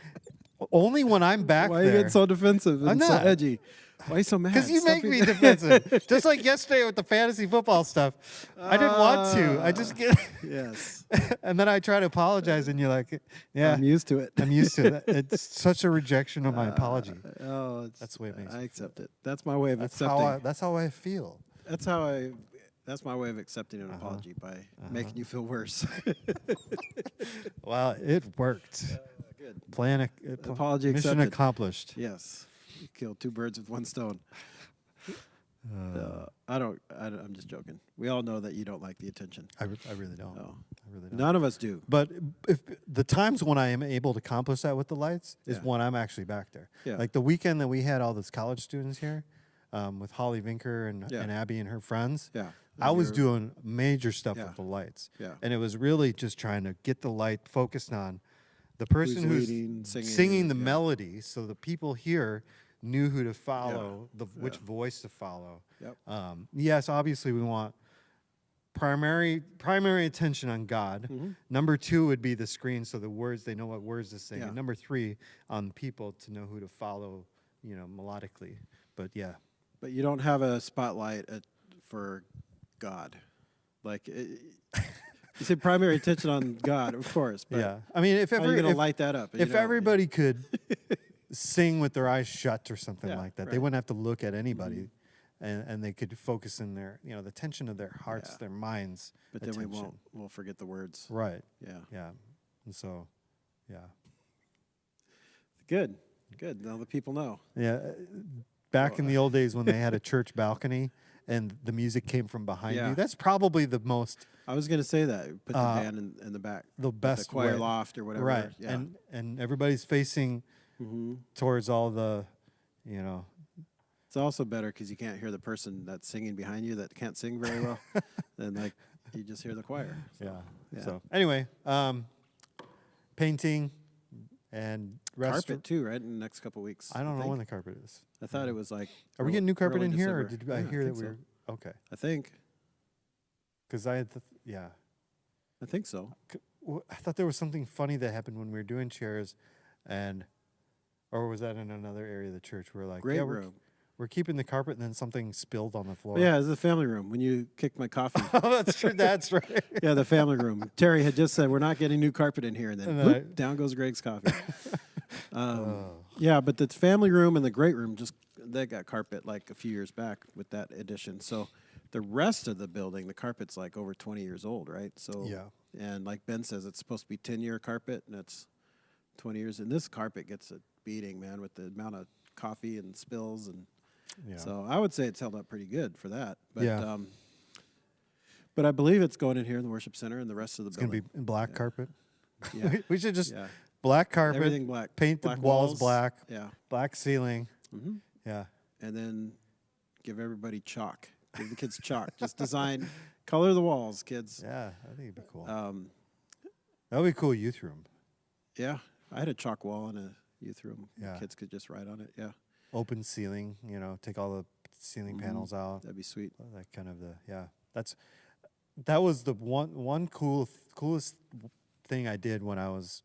Only when I'm back Why are you there. getting so defensive and I'm so not. edgy? Why are you so mad? Because you Stop make being- me defensive. Just like yesterday with the fantasy football stuff. I didn't want to. I just get. Yes. And then I try to apologize, and you're like, yeah, I'm used to it. I'm used to it. It's such a rejection of my apology. Oh, That's the way it makes I me accept it. That's my way of That's accepting. how I feel. That's my way of accepting an apology by making you feel worse. Well, it worked. Good. Mission Apology accepted. accomplished. Yes. You killed two birds with one stone. I'm just joking. We all know that you don't like the attention. I really don't. No. I really don't. None of us do. But if the times when I am able to accomplish that with the lights is Yeah. when I'm actually back there. Yeah. Like the weekend that we had all those college students here, with Holly Vinker and Yeah. Abby and her friends. Yeah. I was You're- doing major stuff Yeah. with the lights. Yeah. And it was really just trying to get the light focused on the person who's leading, singing the yeah. melody, so the people here knew who to follow, which voice to follow. Yep. Yes, obviously we want primary attention on God. Mm-hmm. Number 2 would be the screen, so the words, they know what words to sing. Yeah. And number 3, on people to know who to follow, melodically. But yeah. But you don't have a spotlight for God. Like, you said primary attention on God, of course. But Yeah. I mean, if how are you ever, going to if, light that up? You if know? everybody could sing with their eyes shut or something Yeah, like that, they right. wouldn't have to look at anybody, and they could focus in their, the tension of their hearts, Yeah. their minds. But then attention. we'll forget the words. Right. Yeah. Yeah. And so, yeah. Good. Now the people know. Yeah. Back in the old days when they had a church balcony and the music came from behind Yeah. you, that's probably the most I was going to say that. Put the band in the back. the best the choir way. loft or whatever. Right. Yeah. And everybody's facing towards all the, you know. It's also better because you can't hear the person that's singing behind you that can't sing very well. Then like you just hear the choir. So, yeah. So anyway, painting and carpet too, right? In the next couple weeks. I don't know when the carpet is. I thought it was like. Are we getting new carpet early in here, or December. did I hear that think we were okay? I think. Because I had, yeah. I think so. I thought there was something funny that happened when we were doing chairs, or was that in another area of the church? We're like, Great room. We're keeping the carpet, and then something spilled on the floor. Yeah, it's the family room when you kicked my coffee. Oh, that's true. That's right. Yeah, the family room. Terry had just said we're not getting new carpet in here, and then whoop, down goes Greg's coffee. Yeah, but the family room and the great room they got carpet like a few years back with that addition. So the rest of the building, the carpet's like over 20 years old, right? So Yeah. And like Ben says, it's supposed to be 10-year carpet, and it's 20 years. And this carpet gets a beating, man, with the amount of coffee and spills and. Yeah. So I would say it's held up pretty good for that. But, Yeah. But I believe it's going in here in the worship center and the rest of the It's going building. to be in black carpet. Yeah. We should just Yeah. black carpet, Everything black. paint Black the walls black, Yeah. black ceiling. Mm-hmm. Yeah. And then give everybody chalk. Give the kids chalk. Just design, color the walls, kids. Yeah, I think it'd be cool. Yeah. That would be a cool youth room. I had a chalk wall in a youth room. Yeah. Kids could just write on it. Yeah. Open ceiling, take all the ceiling panels out. That'd be sweet. That kind of that was the one coolest thing I did when I was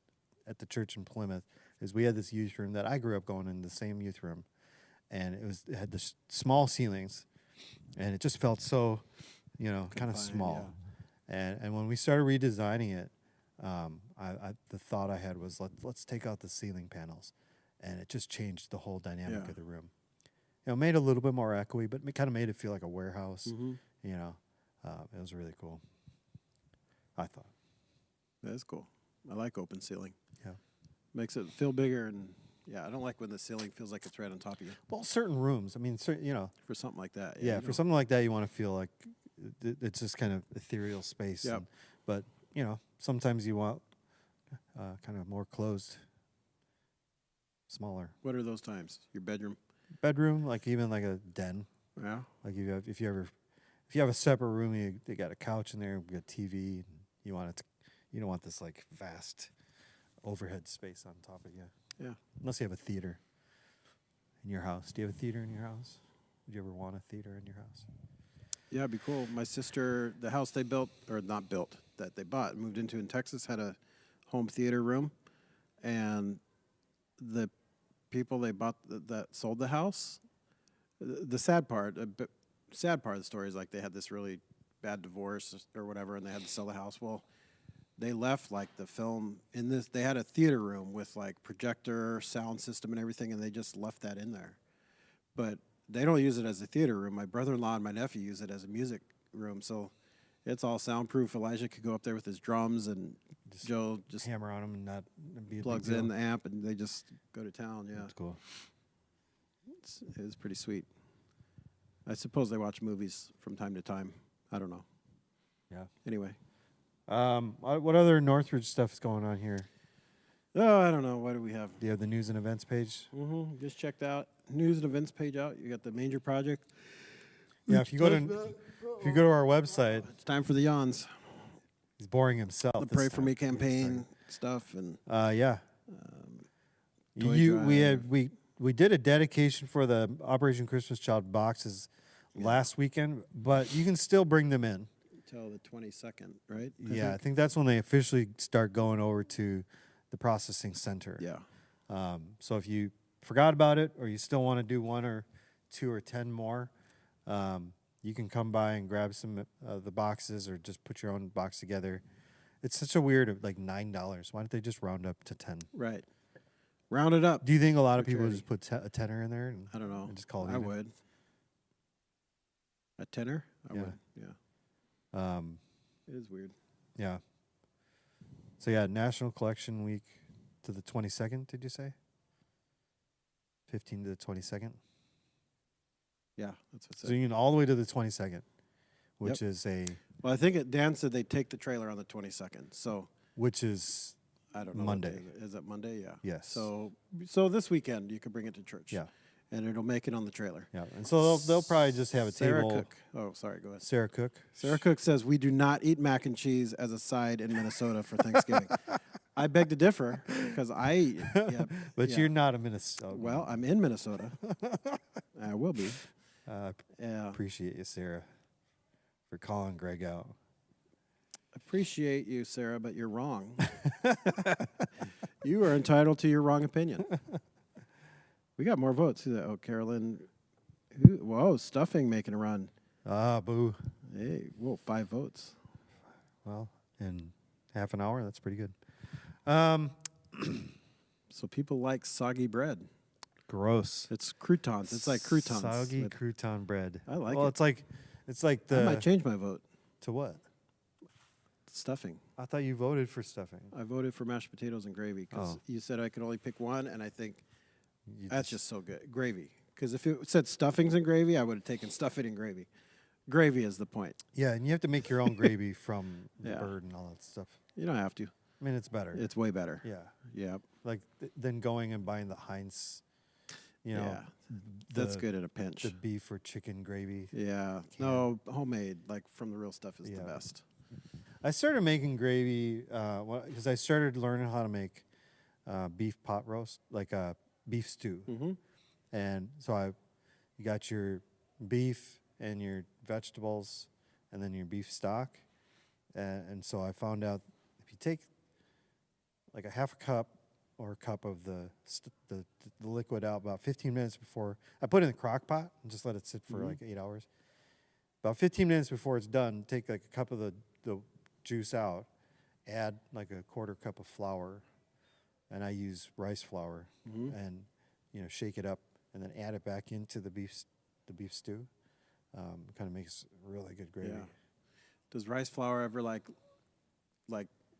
at the church in Plymouth is we had this youth room that I grew up going in the same youth room, and it had the small ceilings, and it just felt so, kind of small. Yeah. And when we started redesigning it, the thought I had was let's take out the ceiling panels, and it just changed the whole dynamic of the room. Made it a little bit more echoey, but it kind of made it feel like a warehouse. It was really cool. I thought. That's cool. I like open ceiling. Yeah. Makes it feel bigger, and I don't like when the ceiling feels like it's right on top of you. Well, certain rooms. I mean, For something like that. Yeah, for something like that, you want to feel like it's just kind of ethereal space. Yep. But sometimes you want kind of more closed, smaller. What are those times? Your bedroom? Bedroom, like even like a den. Yeah. Like if you have a separate room, they got a couch in there, you got TV, and you don't want this like vast overhead space on top of you. Yeah. Unless you have a theater in your house. Do you have a theater in your house? Would you ever want a theater in your house? Yeah, it'd be cool. My sister, the house they built, or not built, that they bought, moved into in Texas, had a home theater room, and the people they bought that sold the house, the sad part of the story is like they had this really bad divorce or whatever, and they had to sell the house. Well, they left like the film in this. They had a theater room with like projector, sound system, and everything, and they just left that in there. But they don't use it as a theater room. My brother-in-law and my nephew use it as a music room, so it's all soundproof. Elijah could go up there with his drums, and Joe just hammer on them and not be plugs in the amp, and they just go to town. Yeah, that's cool. It was pretty sweet. I suppose they watch movies from time to time. I don't know. Yeah. Anyway. What other Northridge stuff is going on here? Oh, I don't know. What do we have? Do you have the news and events page? Mm-hmm. Just checked out news and events page out. You got the Manger Project. Yeah, if you go to our website, It's time for the yawns. he's boring himself. The this Pray For time. Me campaign stuff and Yeah. toy We did a dedication for the Operation Christmas Child boxes last weekend, but you can still bring them in. until the 22nd, right? I think that's when they officially start going over to the processing center. Yeah. So if you forgot about it, or you still want to do 1 or 2 or 10 more, you can come by and grab some of the boxes, or just put your own box together. It's such a weird, like $9. Why don't they just round up to 10? Right. Round it up. Do you think a lot of For people charity. just put a tenner in there? And I don't know. and just call it I even? would. A tenner? I Yeah. would. Yeah. It is weird. Yeah. So National Collection Week to the 22nd. Did you say? 15 to the 22nd. Yeah, that's what it So said. you can all the way to the 22nd, which Yep. is a Well, I think Dan said they take the trailer on the 22nd. So which is I don't know. Monday. What day is it. Is it Monday? Yeah. Yes. So this weekend you can bring it to church. Yeah. And it'll make it on the trailer. Yeah, and so they'll probably just have a Sarah table. Cook. Oh, sorry. Go ahead. Sarah Cook. Sarah Cook says we do not eat mac and cheese as a side in Minnesota for Thanksgiving. I beg to differ because But you're not a Minnesota. Well, I'm in Minnesota. I will be. Yeah. Appreciate you, Sarah, for calling Greg out. Appreciate you, Sarah, but you're wrong. You are entitled to your wrong opinion. We got more votes. Who's that? Oh, Carolyn. Whoa, stuffing making a run. Ah, boo. Hey, whoa, 5 votes. Well, in half an hour, that's pretty good. So people like soggy bread. Gross. It's croutons. It's like croutons. Soggy with- crouton bread. I like well, it. it's like I the might change my vote. to what? Stuffing. I thought you voted for stuffing. I voted for mashed potatoes and gravy because Oh. you said I could only pick one, and I think You that's just so good. Gravy. Because if it said stuffings and gravy, I would have taken stuffing and gravy. Gravy is the point. Yeah, and you have to make your own gravy from the Yeah. bird and all that stuff. You don't have to. I mean, it's better. It's way better. yeah, Yeah. like than going and buying the Heinz. You know, Yeah. That's the- good at a pinch. The beef or chicken gravy. Yeah. No, homemade, like from the real stuff is the Yeah. best. I started making gravy because I started learning how to make beef pot roast, like a beef stew. Mm-hmm. And so you got your beef and your vegetables, and then your beef stock. And so I found out if you take like a half a cup or a cup of the liquid out about 15 minutes before, I put it in the crock pot and just let it sit for like 8 hours. About 15 minutes before it's done, take like a cup of the juice out, add like a quarter cup of flour, and I use rice flour, and shake it up, and then add it back into the beef stew. Kind of makes really good gravy. Yeah. Does rice flour ever like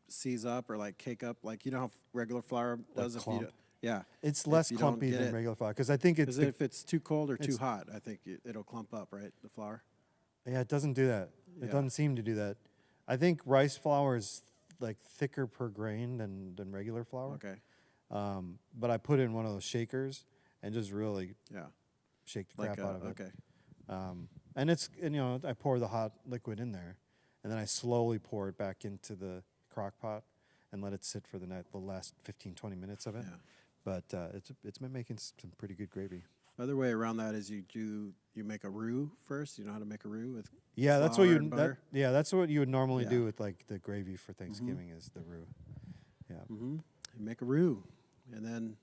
seize up or like cake up? Like, you know how regular flour does? clump? Yeah. It's less you don't clumpy get than it- regular flour because I think it's Because if it's too cold or too it's- hot, I think it'll clump up, right? The flour. yeah, it doesn't do that. It Yeah. doesn't seem to do that. I think rice flour is like thicker per grain than regular flour. Okay. But I put it in one of those shakers and just really Yeah. shake the Like crap out of it. okay. And I pour the hot liquid in there, and then I slowly pour it back into the crock pot and let it sit for the last 15, 20 minutes of it. Yeah. But it's been making some pretty good gravy. Other way around that is you make a roux first. You know how to make a roux with Yeah, that's what flour you and butter? that's what you would normally Yeah. do with like the gravy for Thanksgiving is the roux. Yeah. Mm-hmm. You make a roux, and then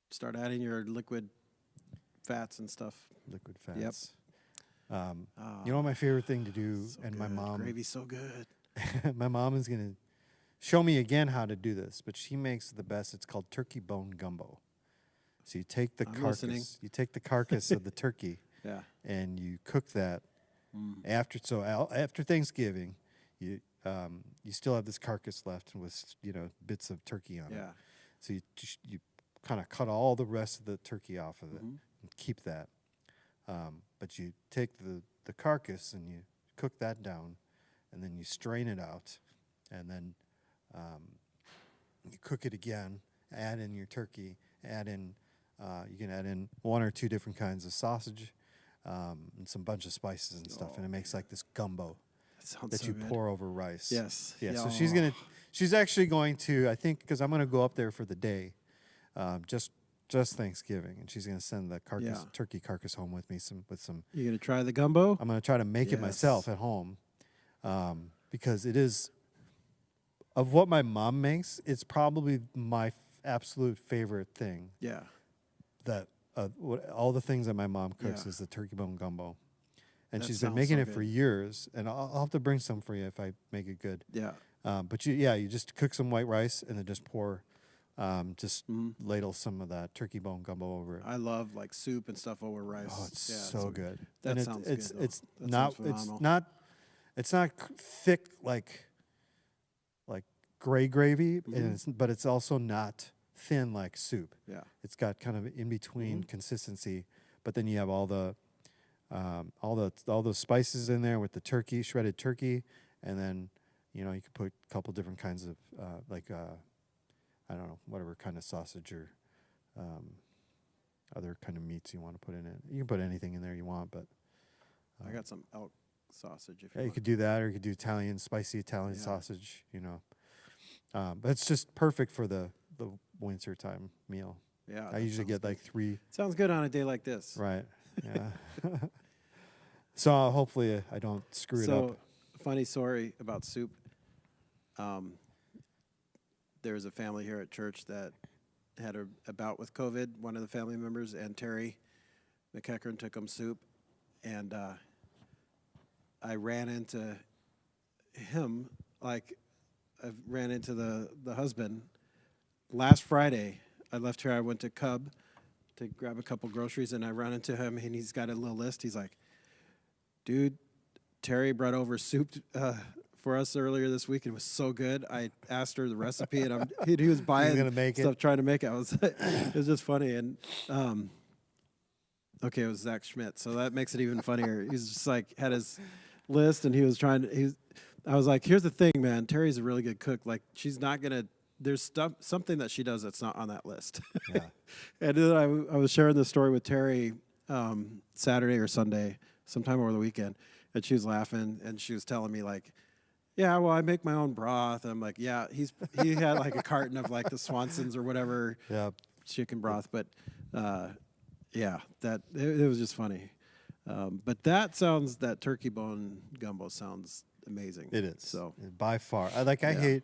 start adding your liquid fats and stuff. Liquid Yep. fats. You know what my favorite thing to do, So and my good. mom Gravy's so good. my mom is gonna show me again how to do this, but she makes the best. It's called turkey bone gumbo. So you take the I'm carcass, listening. you take the carcass of the turkey, Yeah. and you cook that. After Thanksgiving, you still have this carcass left with bits of turkey on it. Yeah. So you kind of cut all the rest of the turkey off of it and keep that. But you take the carcass and you cook that down, and then you strain it out, and then you cook it again. Add in your turkey. You can add in 1 or 2 different kinds of sausage, and some bunch of spices and stuff, and it makes like this gumbo That sounds that so you good. pour over rice. Yes. Yeah. So Yeah. she's actually going to, I think, because I'm going to go up there for the day, just Thanksgiving, and she's going to send the turkey carcass home with me You gonna try the gumbo? I'm going to try to make it Yes. myself at home, because it is, of what my mom makes, it's probably my absolute favorite thing. Yeah. That all the things that my mom cooks Yeah. is the turkey bone gumbo, and That she's been sounds making so it for good. years. And I'll have to bring some for you if I make it good. Yeah. But you just cook some white rice and then just pour, ladle some of that turkey bone gumbo over it. I love like soup and stuff over rice. Oh, it's Yeah, so good. That And sounds it's, good. though. It's That not. sounds It's phenomenal. not thick like gray gravy, Mm-hmm. but it's also not thin like soup. Yeah. It's got kind of in between consistency, but then you have all those spices in there with the turkey, shredded turkey, and then you could put a couple different kinds of I don't know, whatever kind of sausage or other kind of meats you want to put in it. You can put anything in there you want, but I got some elk sausage. If yeah, you want. could do that, or you could do spicy Italian sausage. But it's just perfect for the winter time meal. Yeah, I usually get like 3. Sounds good on a day like this. Right. Yeah. So hopefully I don't screw it up. Funny story about soup. There was a family here at church that had a bout with COVID, one of the family members, and Terry McEachern took them soup. And I ran into him, like I ran into the husband. Last Friday, I left here. I went to Cub to grab a couple groceries, and I run into him, and he's got a little list. He's like, dude, Terry brought over soup for us earlier this week. It was so good. I asked her the recipe, and he was buying stuff, trying to make it. It was just funny. And okay, it was Zach Schmidt, so that makes it even funnier. He's just like had his list, and he was trying to. I was like, here's the thing, man. Terry's a really good cook. Like, she's not gonna. There's something that she does that's not on that list. Yeah. And then I was sharing this story with Terry Saturday or Sunday, sometime over the weekend, and she was laughing, and she was telling me like, yeah, well, I make my own broth. I'm like, yeah, he had like a carton of like the Swansons or whatever chicken broth, but yeah, that it was just funny. But that turkey bone gumbo sounds amazing. It is. So by far, I hate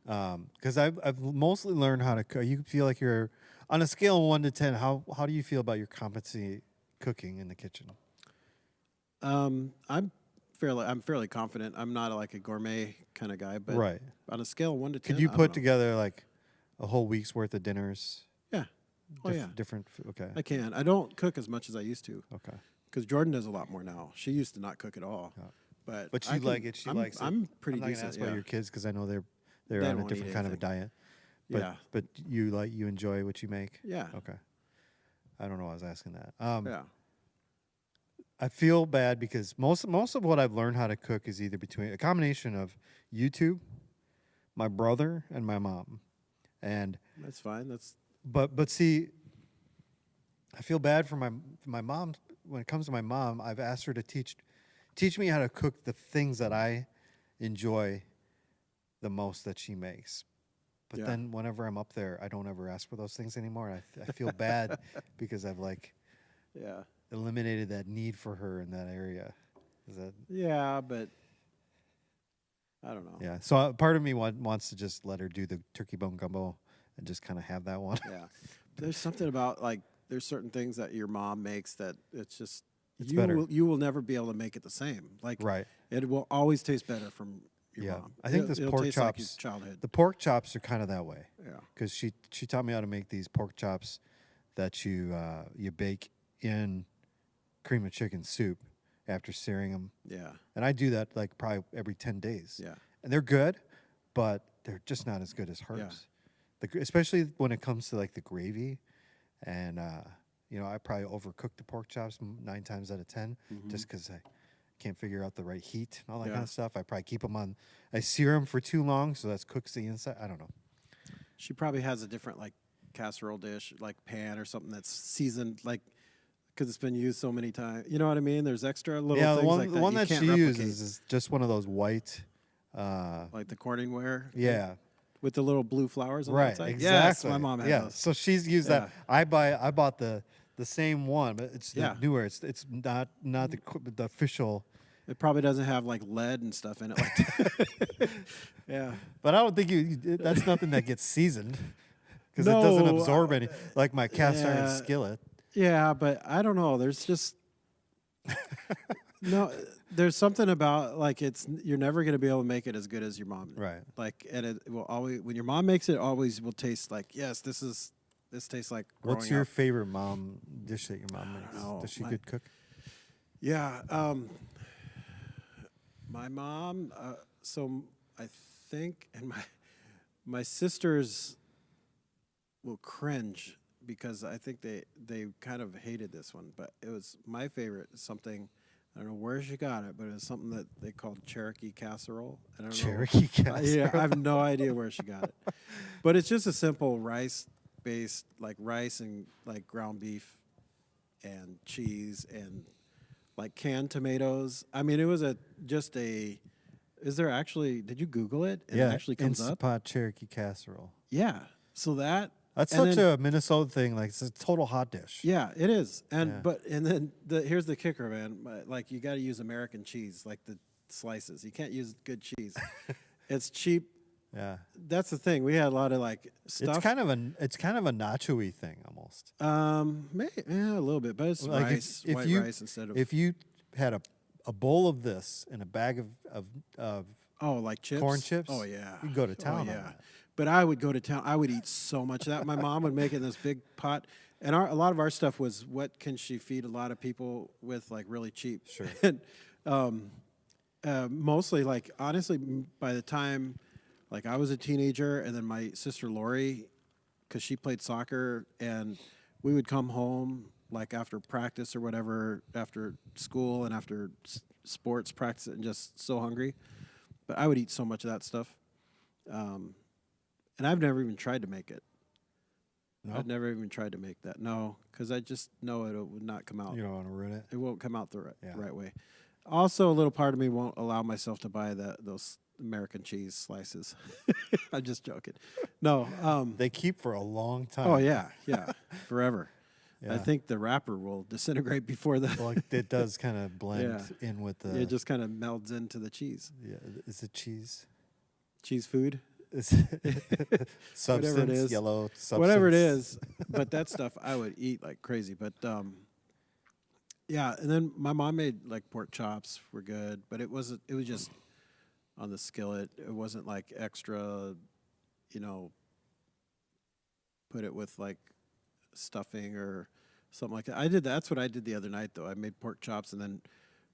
because I've mostly learned how to cook. You feel like you're on a scale of 1 to 10. How do you feel about your competency cooking in the kitchen? I'm fairly confident. I'm not like a gourmet kind of guy, but on a scale of 1 to 10, could you put together like a whole week's worth of dinners? Yeah. Yeah. Different. Okay. I can. I don't cook as much as I used to. Okay. Because Jordan does a lot more now. She used to not cook at all. Yeah. But she like it. She likes it. I'm pretty I'm not decent. Ask about your kids because I know they're They on a won't different eat kind of a anything. diet. But, but you enjoy what you make. Yeah. Okay. I don't know why I was asking that. Yeah. I feel bad because most of what I've learned how to cook is either between a combination of YouTube, my brother, and my mom. And That's fine. but see, I feel bad for my mom. When it comes to my mom, I've asked her to teach me how to cook the things that I enjoy the most that she makes. But then whenever I'm up there, I don't ever ask for those things anymore. And I feel bad because I've eliminated that need for her in that area. Is that? Yeah, but I don't know. Yeah. So part of me wants to just let her do the turkey bone gumbo and just kind of have that one. Yeah. There's something about like there's certain things that your mom makes that it's just It's better. You will never be able to make it the same. Like it will always taste better from your mom. I think it'll pork taste chops. like your childhood. The pork chops are kind of that way. Yeah. Because she taught me how to make these pork chops that you bake in cream of chicken soup after searing them. Yeah. And I do that like probably every 10 days. Yeah. And they're good, but they're just not as good as hers. Especially when it comes to like the gravy. And, I probably overcook the pork chops 9 times out of 10 just because I can't figure out the right heat and all that kind of stuff. I probably keep them on. I sear them for too long, so that cooks the inside. I don't know. She probably has a different like casserole dish, like pan or something that's seasoned like because it's been used so many times. You know what I mean? There's extra little things like that. The one you that can't she replicate. uses is just one of those white. Like the Corningware. Yeah. With the little blue flowers on the Right. outside. Exactly. Yes, my mom had those. So she's used that. I bought the same one, but it's the newer. It's not the official. It probably doesn't have like lead and stuff in it like that. Yeah. But I don't think that's nothing that gets seasoned because it doesn't absorb any like my cast iron skillet. Yeah, but I don't know. There's just there's something about like you're never going to be able to make it as good as your mom. Right. Like and it will always when your mom makes it always will taste like yes, this tastes like growing What's your up. favorite mom dish that your mom makes? know. Does she good cook? Yeah. My mom, so I think, and my sisters will cringe because I think they kind of hated this one, but it was my favorite. Something I don't know where she got it, but it was something that they called Cherokee casserole. I don't Cherokee know. casserole. Yeah, I have no idea where she got it, but it's just a simple rice-based, like rice and like ground beef and cheese and like canned tomatoes. I mean, it was just a. Is there actually? Did you Google it? It actually comes Instant up. Pot Cherokee casserole. Yeah. So that's Such a Minnesota thing. Like it's a total hot dish. Yeah, it is. And Yeah. then here's the kicker, man. Like you got to use American cheese, like the slices. You can't use good cheese. It's cheap. Yeah. That's the thing. We had a lot of like stuff. It's kind of a nacho-y thing almost. Yeah, a little bit, but it's Like rice, if white you, rice instead of. If you had a bowl of this and a bag of Like chips. corn chips. Oh yeah. You go to town. Oh on yeah. that. But I would go to town. I would eat so much of that. My mom would make it in this big pot, and a lot of our stuff was what can she feed a lot of people with, like really cheap. Sure. And mostly, like honestly, by the time like I was a teenager, and then my sister Lori, because she played soccer, and we would come home like after practice or whatever, after school and after sports practice, and just so hungry. But I would eat so much of that stuff. And I've never even tried to make it. No? I've never even tried to make that. No, because I just know it would not come out. You don't want to ruin it. It won't come out the Yeah. right way. Also, a little part of me won't allow myself to buy those American cheese slices. I'm just joking. No. They keep for a long time. Oh yeah, forever. Yeah. I think the wrapper will disintegrate before the. Well, it does kind of blend in with the. It just kind of melds into the cheese. Yeah, is it cheese? Cheese food. Substance, Whatever it is. yellow substance. Whatever it is, but that stuff I would eat like crazy. But yeah, and then my mom made like pork chops were good, but it was just on the skillet. It wasn't like extra, put it with like stuffing or something like that. That's what I did the other night though. I made pork chops and then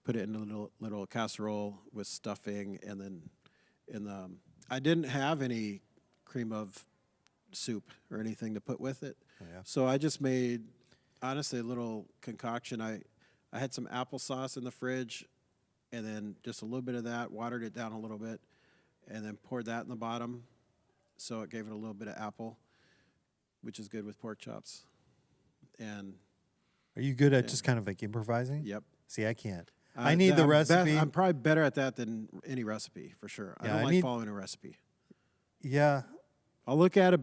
put it in a little casserole with stuffing, and then I didn't have any cream of soup or anything to put with it. Oh, yeah. So I just made, honestly, a little concoction. I had some applesauce in the fridge, and then just a little bit of that, watered it down a little bit, and then poured that in the bottom. So it gave it a little bit of apple, which is good with pork chops. And Are you good at just kind of like improvising? yep. See, I can't. I need the recipe. I'm probably better at that than any recipe, for sure. I Yeah, don't I like need- following a recipe. Yeah. I'll look at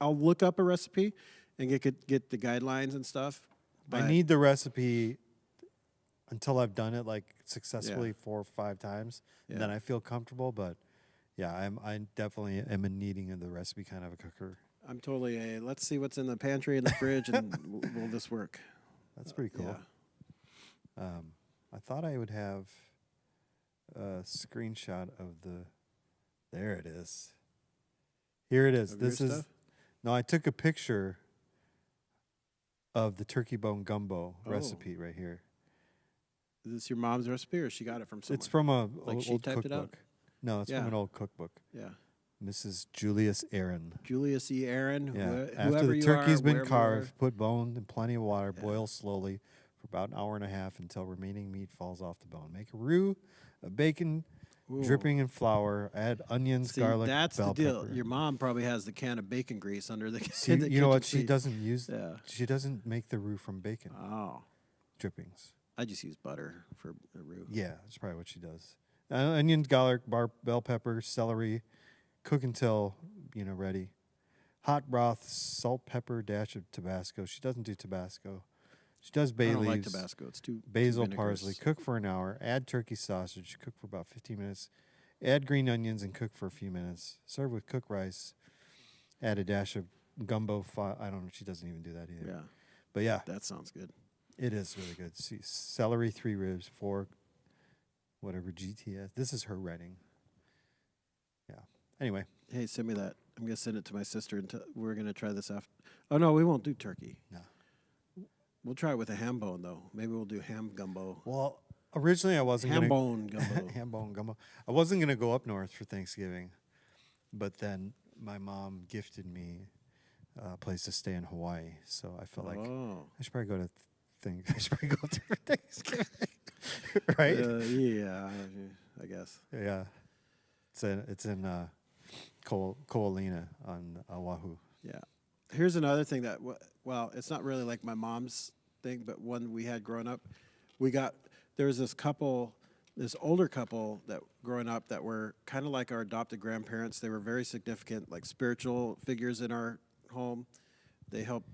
I'll look up a recipe and get the guidelines and stuff. I need the recipe until I've done it like successfully 4 or 5 times. Yeah. And then I feel comfortable. But yeah, I definitely am in needing of the recipe kind of a cooker. I'm totally let's see what's in the pantry and the fridge, and will this work? That's pretty cool. Yeah. I thought I would have a screenshot of the. There it is. Here it is. Of your This is. stuff? No, I took a picture of the turkey bone gumbo recipe right here. Is this your mom's recipe, or she got it from somewhere? It's from a Like she old typed cookbook. it out? No, it's Yeah. from an old cookbook. Yeah. Mrs. Julius Aaron. Julius E. Aaron. Yeah. After Whoever the you turkey's are, been wherever you carved, put bone in plenty of water, Yeah. boil slowly for about an hour and a half until remaining meat falls off the bone. Make a roux of bacon, Ooh. dripping in flour. Add onions, See, garlic, that's bell the deal. pepper. Your mom probably has the can of bacon grease under the. See, in the you know what? kitchen She sink. doesn't use. Yeah. She doesn't make the roux from bacon Oh, drippings. I just use butter for a roux. Yeah, that's probably what she does. Onions, garlic, bell pepper, celery. Cook until ready. Hot broth, salt, pepper, dash of Tabasco. She doesn't do Tabasco. She does bay I don't like leaves, Tabasco. It's too basil, vinegarous. parsley. Cook for an hour. Add turkey sausage. Cook for about 15 minutes. Add green onions and cook for a few minutes. Serve with cooked rice. Add a dash of gumbo. I don't know. She doesn't even do that either. Yeah, But yeah, that sounds good. it is really good. See, celery, 3 ribs, 4, whatever GTS. This is her writing. Yeah. Anyway, Hey, send me that. I'm gonna send it to my sister, and we're gonna try this after. Oh no, we won't do turkey. no. We'll try it with a ham bone though. Maybe we'll do ham gumbo. Well, originally I wasn't Ham gonna bone gumbo. ham bone gumbo. I wasn't gonna go up north for Thanksgiving, but then my mom gifted me place to stay in Hawaii. So I felt like Oh. I should probably go to things. I should probably go to Thanksgiving, right? Yeah, I guess. Yeah, it's in Ko'olina on Oahu. Yeah. Here's another thing that, well, it's not really like my mom's thing, but one we had growing up. There was this older couple that growing up that were kind of like our adopted grandparents. They were very significant, like spiritual figures in our home. They helped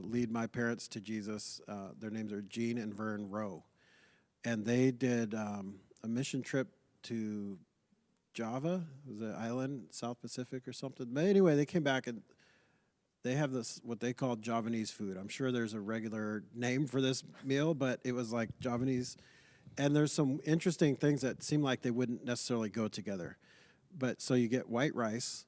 lead my parents to Jesus. Their names are Gene and Vern Rowe. And they did a mission trip to Java, was it island, South Pacific or something. But anyway, they came back and they have this, what they call Javanese food. I'm sure there's a regular name for this meal, but it was like Javanese. And there's some interesting things that seem like they wouldn't necessarily go together. But so you get white rice,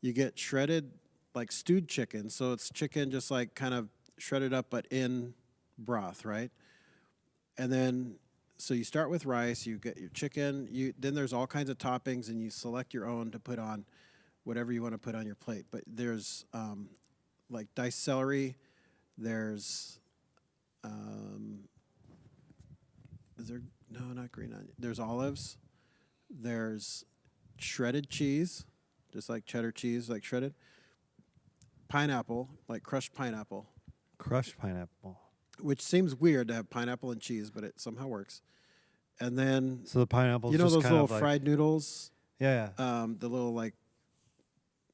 you get shredded, like stewed chicken. So it's chicken just like kind of shredded up, but in broth, right? And then, so you start with rice, you get your chicken, then there's all kinds of toppings, and you select your own to put on whatever you want to put on your plate. But there's like diced celery, there's, is there, no, not green onion. There's olives, there's shredded cheese, just like cheddar cheese, like shredded. Pineapple, like crushed pineapple. Crushed pineapple. Which seems weird to have pineapple and cheese, but it somehow works. And then, So the pineapple, you know just those kind little of like, fried noodles? Yeah. The little like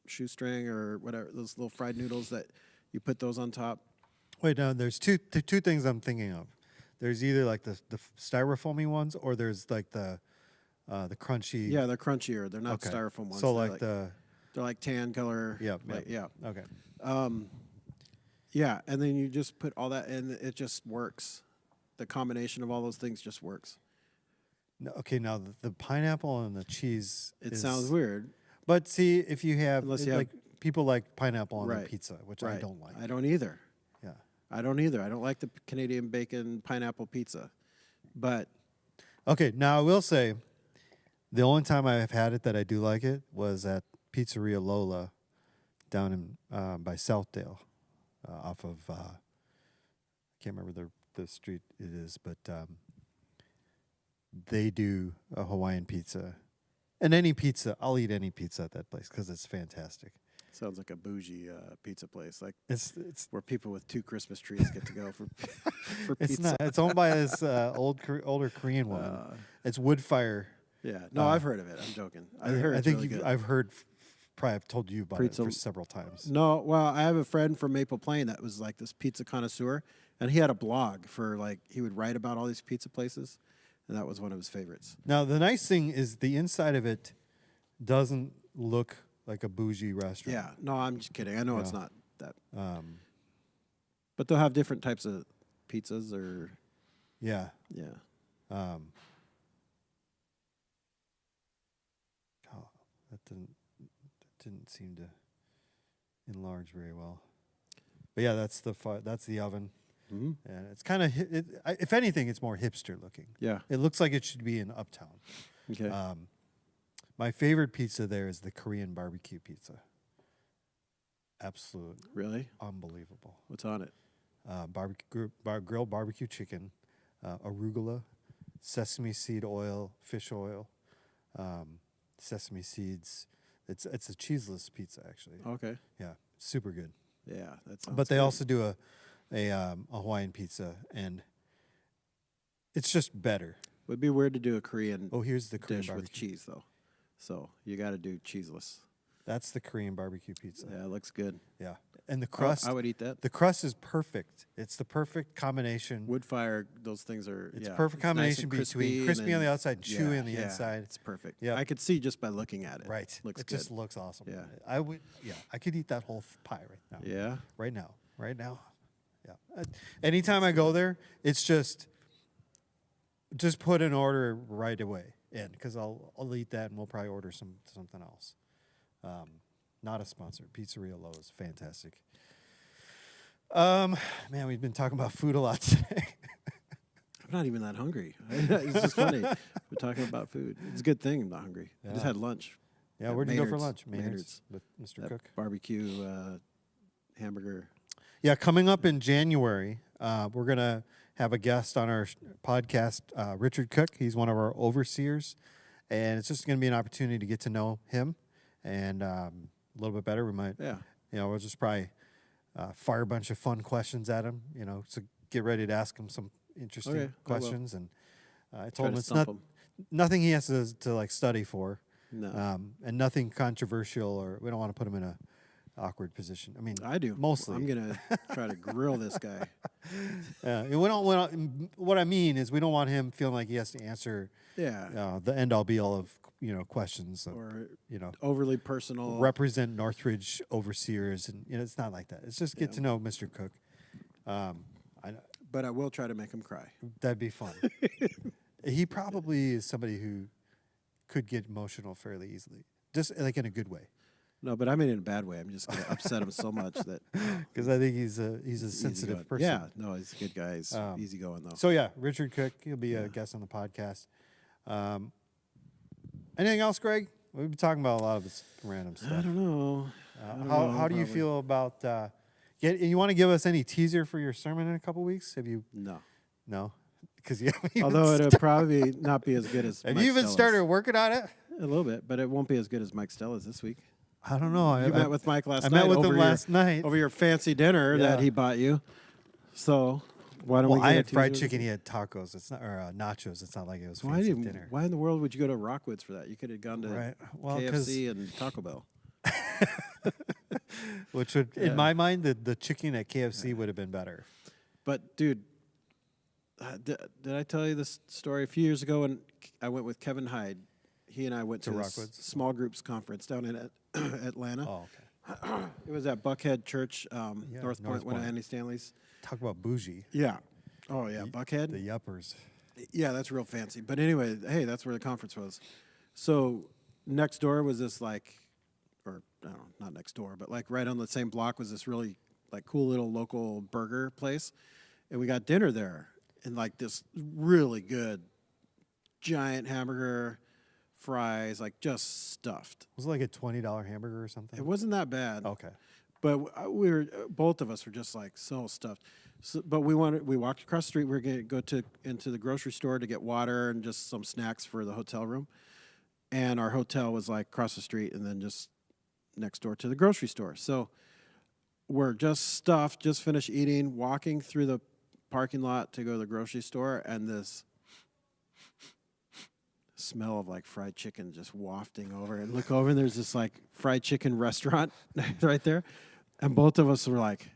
shoestring or whatever, those little fried noodles that you put those on top. Wait, no. There's two things I'm thinking of. There's either like the styrofoamy ones, or there's like the crunchy. Yeah, they're crunchier. They're not Okay. styrofoam ones. So they're like tan color. Yep. Like, yeah. Okay. Yeah, and then you just put all that, and it just works. The combination of all those things just works. No, okay. Now the pineapple and the cheese. It sounds weird. But see, if you have, Unless you have- like people like pineapple on their Right. pizza, which I Right. don't like. I don't either. Yeah. I don't either. I don't like the Canadian bacon pineapple pizza. But Okay. Now I will say, the only time I've had it that I do like it was at Pizzeria Lola, down in by Southdale, off of I can't remember the street it is, but they do a Hawaiian pizza, and any pizza. I'll eat any pizza at that place because it's fantastic. sounds like a bougie pizza place, like It's where people with 2 Christmas trees get to go for for it's pizza. not. It's owned by this older Korean woman. It's wood fire. Yeah, no, I've heard of it. I'm joking. I I think I've heard. Probably I've told you about Pizza- it for several times. No, well, I have a friend from Maple Plain that was like this pizza connoisseur, and he had a blog for like he would write about all these pizza places, and that was one of his favorites. Now the nice thing is the inside of it doesn't look like a bougie restaurant. Yeah, no, I'm just kidding. I know it's Yeah. not that, Um, but they'll have different types of pizzas, or yeah. yeah. Oh, that didn't seem to enlarge very well. But yeah, that's the oven, Mm-hmm. and it's kind of if anything, it's more hipster looking. Yeah. It looks like it should be in Uptown. Okay. My favorite pizza there is the Korean barbecue pizza. Absolute, Really? unbelievable. What's on it? Grilled barbecue chicken, arugula, sesame seed oil, fish oil, sesame seeds. It's a cheeseless pizza actually. Okay. Yeah, super good. Yeah, that sounds. But they good. also do a Hawaiian pizza, and it's just better. Would be weird to do a Korean Oh, here's the Korean dish with barbecue. cheese though, so you got to do cheeseless. That's the Korean barbecue pizza. Yeah, it looks good. Yeah, and the crust. I would eat that. The crust is perfect. It's the perfect combination. Wood fire, those things are. It's yeah, a perfect nice and combination between and crispy on then- the outside and chewy yeah, on the yeah, inside. It's perfect. Yep. I could see just by looking at it. Right. Looks it good. just looks awesome. Yeah. I would. Yeah, I could eat that whole pie right now. Yeah. Right now. Right now. Yeah. Anytime I go there, it's just put an order right away in, because I'll eat that and we'll probably order something else. Not a sponsor. Pizzeria Low is fantastic. Man, we've been talking about food a lot today. I'm not even that hungry. It's just funny. We're talking about food. It's a good thing I'm not hungry. I just Yeah. had lunch. Yeah, at where'd you go for Maynard's. lunch? Maynard's. With Mr. That Cook. barbecue hamburger. Yeah, coming up in January, we're going to have a guest on our podcast, Richard Cook. He's one of our overseers, and it's just going to be an opportunity to get to know him and a little bit better. We might, we'll just probably fire a bunch of fun questions at him, so get ready to ask him some interesting questions. And I told him it's nothing he has to like study for, and nothing controversial, or we don't want to put him in a awkward position. I mean, I do mostly. I'm gonna try to grill this guy. What I mean is, we don't want him feeling like he has to answer the end all be all of questions, or overly personal. Represent Northridge overseers, and it's not like that. It's just get to know Mr. Cook. But I will try to make him cry. That'd be fun. He probably is somebody who could get emotional fairly easily, just like in a good way. No, but I mean in a bad way. I'm just going to upset him so much that because I think he's a sensitive person. Yeah, no, he's a good guy. He's easygoing though. So yeah, Richard Cook, he'll be a guest on the podcast. Anything else, Greg? We've been talking about a lot of this random stuff. I don't know. How do you feel about? You want to give us any teaser for your sermon in a couple weeks? Have you? No, because you haven't. Although it'll probably not be as good as. Have you even started working on it? A little bit, but it won't be as good as Mike Stella's this week. I don't know. You met with Mike last night. I met with him last night over your fancy dinner that he bought you. So why don't we? I had fried chicken. He had tacos. It's not or nachos. It's not like it was fancy dinner. Why in the world would you go to Rockwoods for that? You could have gone to KFC and Taco Bell. Which would, in my mind, the chicken at KFC would have been better. But dude, did I tell you this story a few years ago when I went with Kevin Hyde? He and I went to this small groups conference down in Atlanta. Oh, okay. It was at Buckhead Church, North Point, one of Andy Stanley's. Talk about bougie. Yeah. Oh, yeah, Buckhead. The yuppers. Yeah, that's real fancy. But anyway, hey, that's where the conference was. So next door was this or I don't know, not next door, but like right on the same block was this really like cool little local burger place. And we got dinner there and like this really good giant hamburger, fries, like just stuffed. Was it like a $20 hamburger or something? It wasn't that bad. Okay. But both of us were just like so stuffed. So, but we walked across the street. We were going to go into the grocery store to get water and just some snacks for the hotel room. And our hotel was like across the street and then just next door to the grocery store. So we're just stuffed, just finished eating, walking through the parking lot to go to the grocery store, and this smell of like fried chicken just wafting over, and look over and there's this like fried chicken restaurant right there, and both of us were like,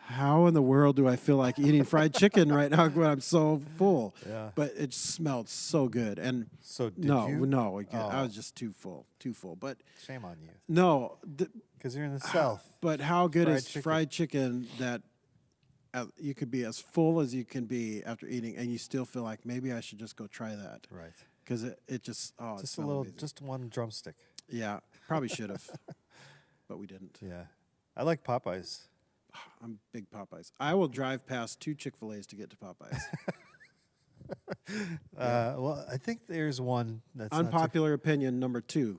how in the world do I feel like eating fried chicken right now when I'm so full? Yeah. But it smelled so good. And so I was just too full. But shame on you. No, because you're in the South. But how good is fried chicken that you could be as full as you can be after eating, and you still feel like maybe I should just go try that. Right. Because it just just a little, amazing. Just one drumstick. Yeah, probably should have, but we didn't. Yeah, I like Popeyes. I'm big Popeyes. I will drive past 2 Chick-fil-A's to get to Popeyes. Well, I think there's one that's unpopular opinion number 2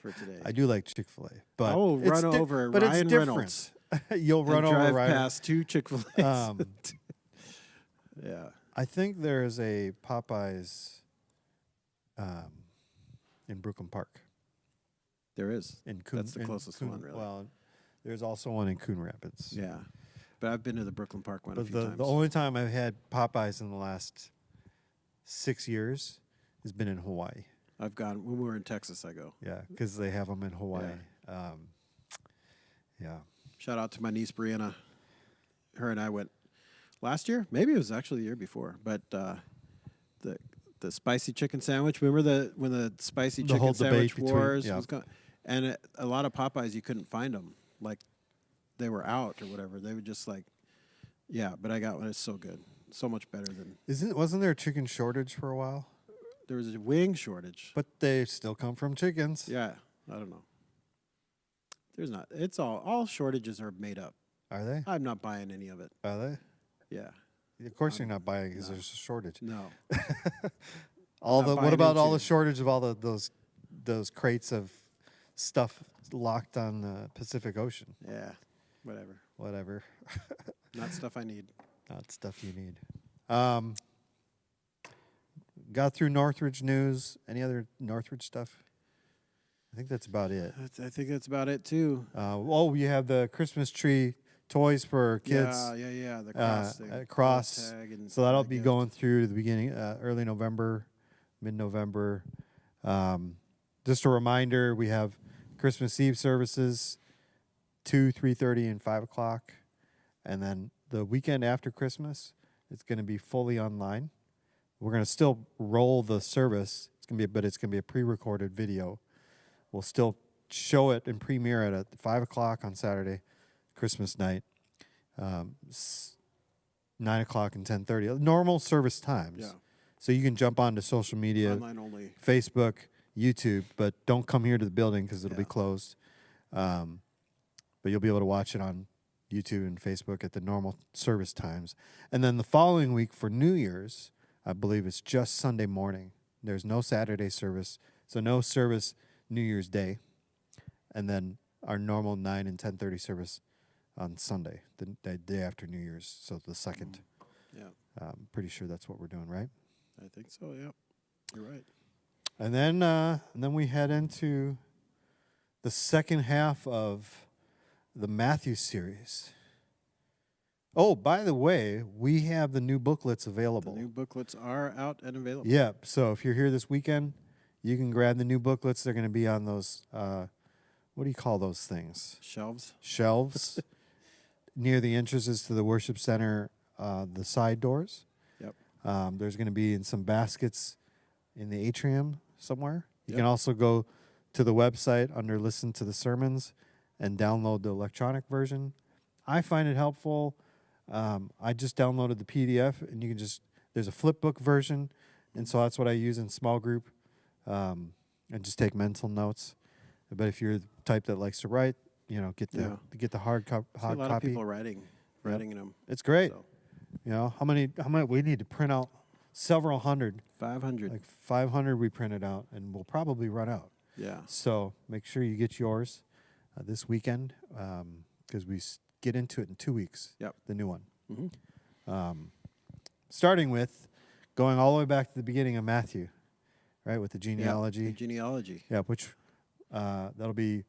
for today. I do like Chick-fil-A, but I will run over but Ryan it's Reynolds. You'll run over drive Ryan. past 2 Chick-fil-A's. Yeah, I think there's a Popeyes in Brooklyn Park. There is. That's the closest one, really. Well, there's also one in Coon Rapids. Yeah, but I've been to the Brooklyn Park one a few times. The only time I've had Popeyes in the last 6 years has been in Hawaii. I've gone when we were in Texas. I go. Yeah, because they have them in Hawaii. Yeah. Shout out to my niece Brianna. Her and I went last year. Maybe it was actually the year before. But the spicy chicken sandwich. Remember when the spicy chicken sandwich wars was going? And a lot of Popeyes you couldn't find them. Like they were out or whatever. They would just like, but I got one. It's so good. So much better than. Wasn't there a chicken shortage for a while? There was a wing shortage. But they still come from chickens. Yeah. I don't know. There's not. It's all shortages are made up. Are they? I'm not buying any of it. Are they? Yeah. Of course you're not buying because there's a shortage. No. What about all the shortage of all those crates of stuff locked on the Pacific Ocean? Yeah. Whatever. Not stuff I need. Not stuff you need. Got through Northridge news. Any other Northridge stuff? I think that's about it. I think that's about it too. We have the Christmas tree toys for kids. Yeah. The cross thing. Cross. Tag and So that'll the be gift. going through the beginning, early November, mid-November. Just a reminder, we have Christmas Eve services, 2, 3:30, and 5 o'clock. And then the weekend after Christmas, it's going to be fully online. We're going to still roll the service. It's going to be a pre-recorded video. We'll still show it and premiere it at 5 o'clock on Saturday, Christmas night, 9 o'clock and 10:30. Normal service times. Yeah. So you can jump onto social media, Online only. Facebook, YouTube, but don't come here to the building because it'll be closed. But you'll be able to watch it on YouTube and Facebook at the normal service times. And then the following week for New Year's, I believe it's just Sunday morning. There's no Saturday service, so no service New Year's Day. And then our normal 9 and 10:30 service on Sunday, the day after New Year's, so the 2nd. Yeah. I'm pretty sure that's what we're doing, right? I think so, yeah. You're right. And then we head into the second half of the Matthew series. Oh, by the way, we have the new booklets available. The new booklets are out and available. Yep. So if you're here this weekend, you can grab the new booklets. They're going to be on those, what do you call those things? Shelves near the entrances to the worship center, the side doors. Yep. There's going to be in some baskets in the atrium somewhere. You Yep. can also go to the website under Listen to the Sermons and download the electronic version. I find it helpful. I just downloaded the PDF, and you can there's a flip book version, and so that's what I use in small group, and just take mental notes. But if you're the type that likes to write, get the hard See a lot copy. of people writing in them. It's great. So. How many we need to print out? Several hundred. 500. Like 500 we printed out, and we'll probably run out. Yeah. So make sure you get yours this weekend, because we get into it in 2 weeks. Yep. The new one. Mm-hmm. Starting with going all the way back to the beginning of Matthew, right, with the genealogy. Yeah, the genealogy. Yeah, which that'll be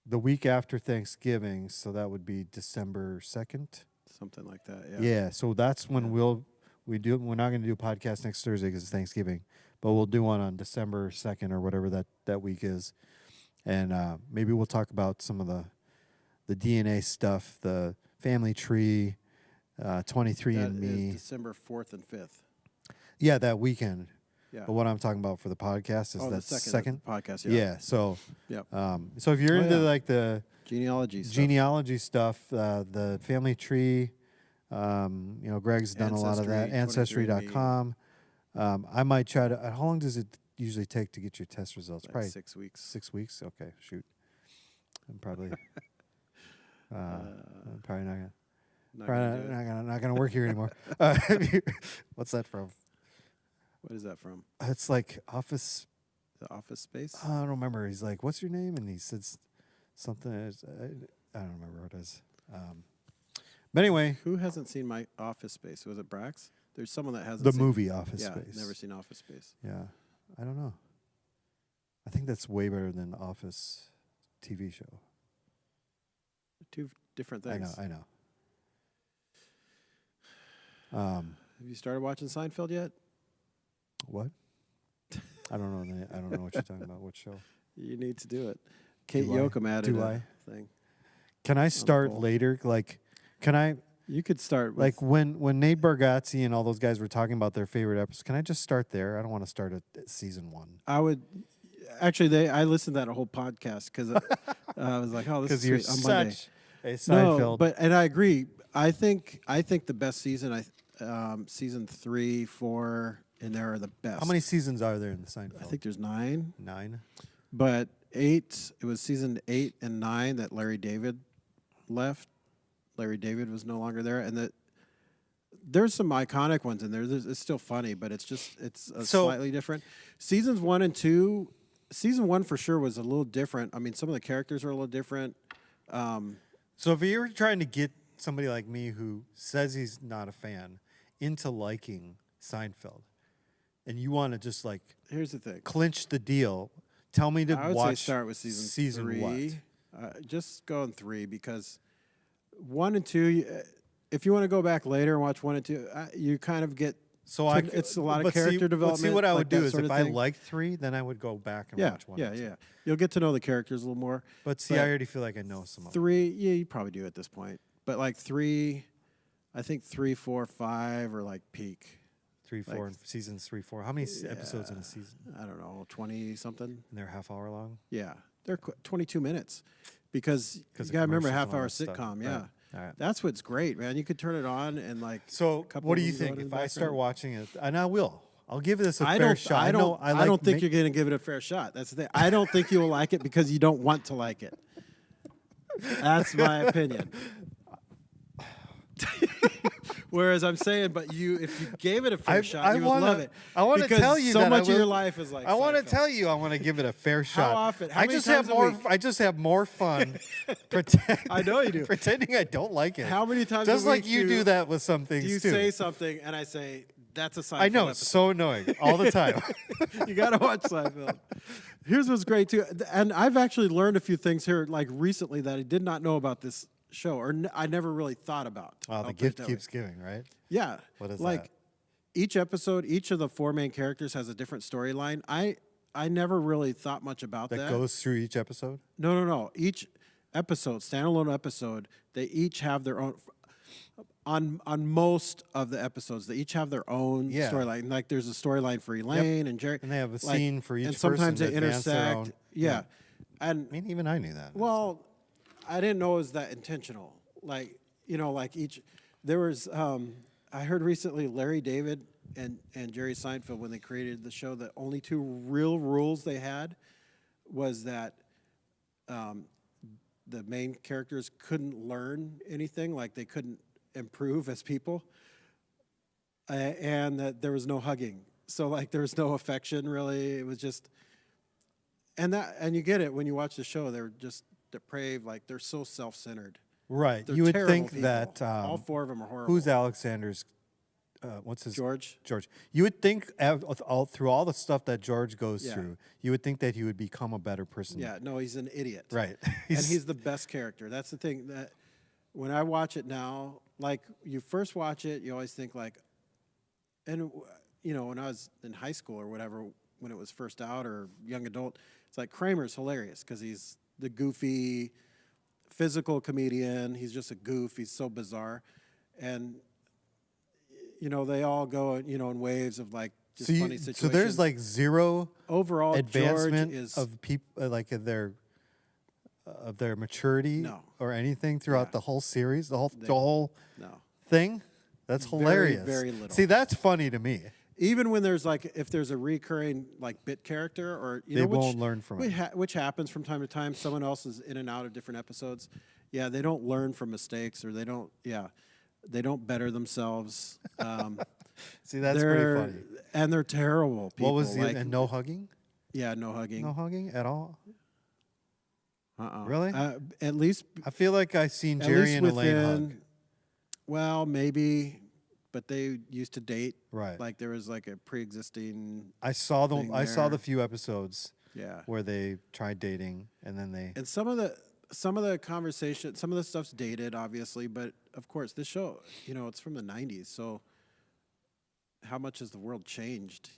the week after Thanksgiving, so that would be December 2nd. Something like that, Yeah, so that's when we're not going to do a podcast next Thursday because it's Thanksgiving, but we'll do one on December 2nd or whatever that week is. And maybe we'll talk about some of the DNA stuff, the family tree, 23andMe. That is December 4th and 5th. Yeah, that weekend. Yeah. But what I'm talking about for the podcast is that the second podcast, Yeah, so Yep. So if you're into like the genealogy stuff, the family tree, Greg's done a lot of that. Ancestry.com. I might try to. How long does it usually take to get your test results? Like probably 6 weeks. 6 weeks. Okay, shoot. I'm probably probably not gonna work here anymore. What's that from? What is that from? It's like Office. The Office Space? I don't remember. He's like, "What's your name?" And he said something. I don't remember what it is. But anyway, Who hasn't seen my Office Space? Was it Brax? There's someone that hasn't the seen movie Office yeah, Space. never seen Office Space. Yeah, I don't know. I think that's way better than Office TV show. Two different things. I know. Have you started watching Seinfeld yet? What? I don't know. I don't know what you're talking about. What show? You need to do it. Kate Do I? Yoakum added Do a I? thing. Can I start poll. later? Like, can I? You could start with Like when Nate Bargatze and all those guys were talking about their favorite episodes, can I just start there? I don't want to start at season 1. I would actually. I listened to that whole podcast because I was like, "Oh, this is Because you're sweet." On Monday. such a Seinfeld. And I agree. I think the best season, season 3, 4, and there are the best. How many seasons are there in the Seinfeld? I think there's 9. 9. But 8. It was season 8 and 9 that Larry David left. Larry David was no longer there, and there's some iconic ones in there. It's still funny, but it's slightly different. Seasons 1 and 2. Season 1 for sure was a little different. I mean, some of the characters are a little different. So if you're trying to get somebody like me who says he's not a fan into liking Seinfeld, and you want to just like Here's the thing. clinch the deal, tell me to I would watch say start with season 3. what? Just go on 3 because 1 and 2. If you want to go back later and watch 1 and 2, you kind of get. So It's a lot of but character development. See what I would like do that is sort if of I thing. liked 3, then I would go back and watch 1. and 2. You'll get to know the characters a little more. But see, I already feel like I know some of them. 3, you probably do at this point. But like 3, I think 3, 4, 5 are like peak. 3, 4, and seasons 3, 4. How many episodes in a season? I don't know, 20 something. And they're half hour long. Yeah, they're 22 minutes because you of gotta remember commercials and all half-hour that stuff. sitcom. Right. Yeah, All right. that's what's great, man. You could turn it on and like. So, couple what do of you them think going in if the I start background. watching it? And I will. I'll give this a I fair don't. shot. I don't. I don't think you're gonna give it a fair shot. That's the thing. I don't think you will like it because you don't want to like it. That's my opinion. Whereas I'm saying, but if you gave it a fair shot, you would love it. I want to Because tell you so that much I will, of your life is like. I want to Seinfeld. tell you I want to give it a fair shot. often? How I many just have times a more. week? I just have more fun I know you do. pretending I don't like it. How many times? Just a like week you do that with some Do things you too. say something and I say that's a Seinfeld I know it's episode. so annoying all the time. You gotta watch Seinfeld. Here's what's great too, and I've actually learned a few things here, like recently, that I did not know about this show, or I never really thought about. Oh, I'll the put it gift that way. keeps giving, right? Yeah. What is like that? each episode, each of the 4 main characters has a different storyline. I never really thought much about that. That goes through each episode. No. Each episode, standalone episode, they each have their own. On most of the episodes, they each have their own Yeah. storyline. Like there's a storyline for Elaine and Jerry, And they have a like, scene for each and sometimes person they to advance their intersect. own- Yeah. And I mean, even I knew that. well, I didn't know it was that intentional. Like like each there was. I heard recently Larry David and Jerry Seinfeld, when they created the show, the only 2 real rules they had was that the main characters couldn't learn anything, like they couldn't improve as people, and that there was no hugging. So like there was no affection really. It was just, and you get it when you watch the show. They're just depraved, like they're so self-centered. Right. They're You would terrible think people. that all 4 of them are horrible. who's Alexander's? What's his George? George. You would think through all the stuff that George goes Yeah. through, you would think that he would become a better person. Yeah, no, he's an idiot. Right. And he's the best character. That's the thing, that when I watch it now, like you first watch it, you always think like, and when I was in high school or whatever, when it was first out, or young adult, it's like Kramer's hilarious because he's the goofy physical comedian. He's just a goof. He's so bizarre. And they all go in waves of like just funny situations. so there's like zero overall advancement George is of people like of their maturity No. or anything throughout Yeah. the whole series, the whole no. thing. That's Very, hilarious. very little. See, that's funny to me. Even when there's like, if there's a recurring like bit character, or They won't learn from it. which happens from time to time. Someone else is in and out of different episodes. Yeah, they don't learn from mistakes, or they don't better themselves. See, that's pretty funny. And they're terrible people. What was the like, and no hugging? Yeah, no hugging. No hugging at all. Uh-uh. Really? At least I feel like I seen at Jerry least and Elaine hug. within. Well, maybe, but they used to date. Right. Like there was like a pre-existing. I saw thing I saw there. the few episodes Yeah. where they tried dating and then they And some of the conversation, some of the stuff's dated, obviously, but of course, this show, it's from the '90s. So, how much has the world changed?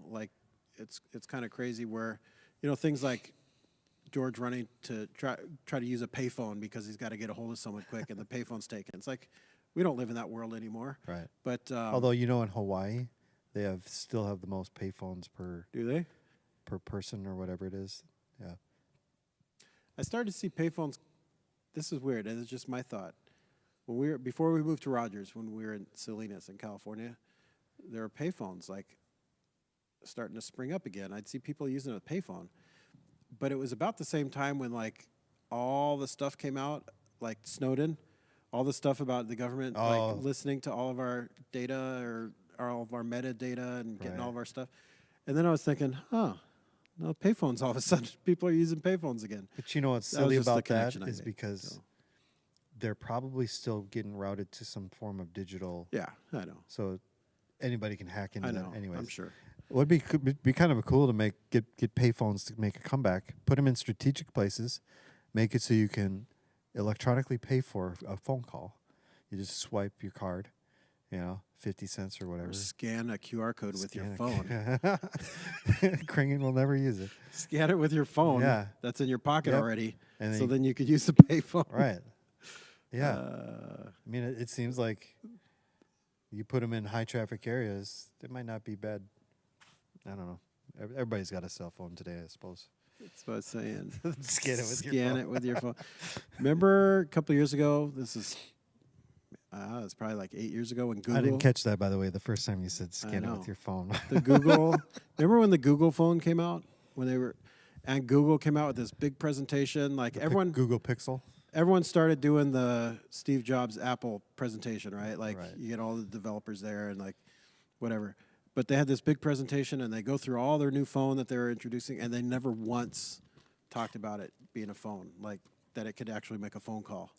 Like it's kind of crazy where, things like George running to try to use a payphone because he's got to get a hold of someone quick, and the payphone's taken. It's like we don't live in that world anymore. right. But Although in Hawaii, they still have the most payphones per do they? person or whatever it is. Yeah. I started to see payphones. This is weird, and it's just my thought. Before we moved to Rogers, when we were in Salinas in California, there were payphones like starting to spring up again. I'd see people using a payphone, but it was about the same time when like all the stuff came out, like Snowden, all the stuff about the government Oh. like listening to all of our data or all of our metadata and getting Right. all of our stuff. And then I was thinking, no, payphones. All of a sudden, people are using payphones again. But you know what's That was silly just the about that connection I is made, because so. they're probably still getting routed to some form of digital. Yeah, I know. So anybody can hack into I know. that anyways. I'm sure. It would be kind of cool to get payphones to make a comeback. Put them in strategic places. Make it so you can electronically pay for a phone call. You just swipe your card, 50 cents or whatever. Or scan a QR code with your Scan phone. Kringen will never use it. Scan it with your phone. Yeah. That's in your pocket Yep. already. And So then you could use the payphone. Right. Yeah. I mean, it seems like you put them in high traffic areas, it might not be bad. I don't know. Everybody's got a cell phone today, I suppose. That's what I was saying. Scan it with your Scan phone. it with your phone. Remember a couple of years ago? This is, it's probably like 8 years ago when Google. I didn't catch that, by the way, the first time you said scan it know. with your phone. The Google. Remember when the Google phone came out? And Google came out with this big presentation. Like everyone, Google Pixel. everyone started doing the Steve Jobs Apple presentation, right? Like Right. you get all the developers there and like whatever. But they had this big presentation and they go through all their new phone that they were introducing, and they never once talked about it being a phone, like that it could actually make a phone call.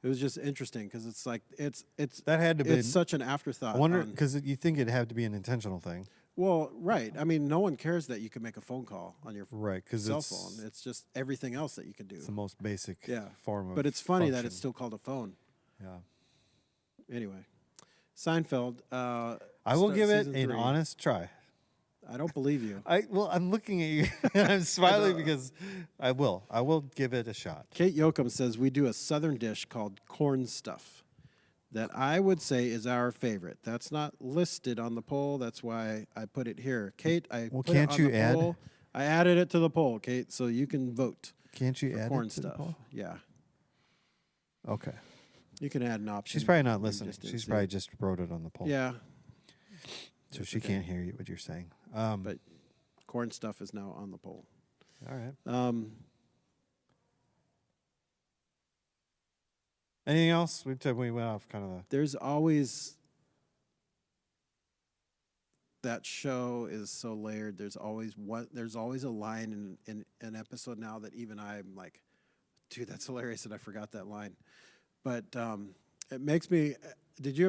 It was just interesting because it's like it's That had to be. it's such an afterthought. I wonder, on- because you think it'd have to be an intentional thing. well, right. I mean, no one cares that you can make a phone call on your Right, because cell it's phone. It's just everything else that you can do. the most basic Yeah. form of But it's funny that function. it's still called a phone. Yeah. Anyway, Seinfeld. I will start give it season an 3. honest try. I don't believe you. I'm looking at you and I'm smiling because I will give it a shot. Kate Yoakum says we do a southern dish called corn stuff that I would say is our favorite. That's not listed on the poll. That's why I put it here. Kate, Well, put can't it on you the add- poll. I added it to the poll, Kate, so you can vote Can't you for add corn it to the stuff. poll? Yeah, Okay. you can add an option. She's probably not You listening. just didn't She's see probably it. just wrote it on the poll. Yeah, So she can't hear what you're saying. but corn stuff is now on the poll. All right. Anything else? We went off kind of the. There's always that show is so layered. There's always a line in an episode now that even I'm like, dude, that's hilarious, and I forgot that line. But it makes me. Have you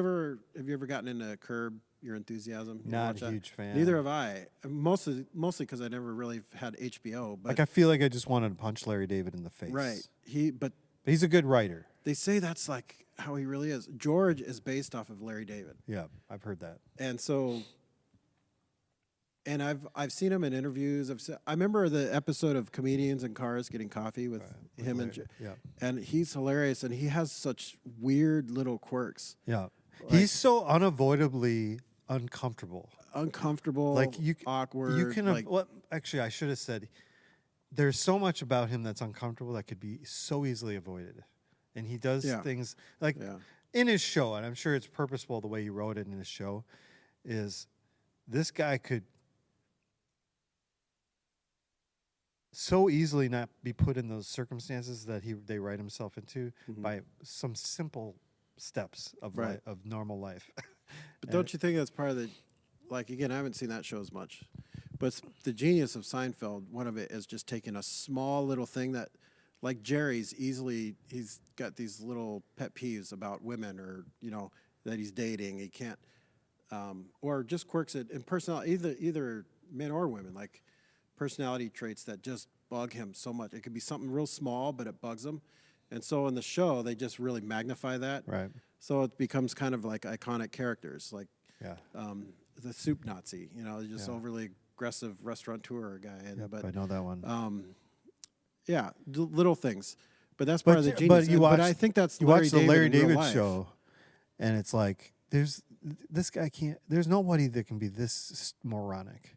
ever gotten into Curb Your Enthusiasm? You Not watch a that? huge fan. Neither have I. Mostly because I never really had HBO. But Like I feel like I just wanted to punch Larry David in the face. right, but He's a good writer. they say that's like how he really is. George is based off of Larry David. Yeah, I've heard that. And so, and I've seen him in interviews. I remember the episode of Comedians in Cars getting coffee with him and Yeah. and he's hilarious, and he has such weird little quirks, Yeah. He's so unavoidably uncomfortable. uncomfortable, Like awkward. You can like, well, actually I should have said there's so much about him that's uncomfortable that could be so easily avoided. And he does Yeah. things like Yeah. in his show, and I'm sure it's purposeful the way he wrote it in his show, is this guy could so easily not be put in those circumstances that they write himself into by some simple steps of Right. of normal life. But don't you think that's part of the, like, again, I haven't seen that show as much, but the genius of Seinfeld, one of it is just taking a small little thing that, like Jerry's he's got these little pet peeves about women or, that he's dating. He can't, or just quirks it in personality, either men or women, like personality traits that just bug him so much. It could be something real small, but it bugs him. And so in the show, they just really magnify that. Right. So it becomes kind of like iconic characters, like Yeah. the soup Nazi, just Yeah. overly aggressive restaurateur guy. And, Yep, but I know that one. yeah, little things. But that's part of the But genius. you But watch, I think that's you Larry watch the David Larry in real David life. show, and it's like this guy can't. There's nobody that can be this moronic.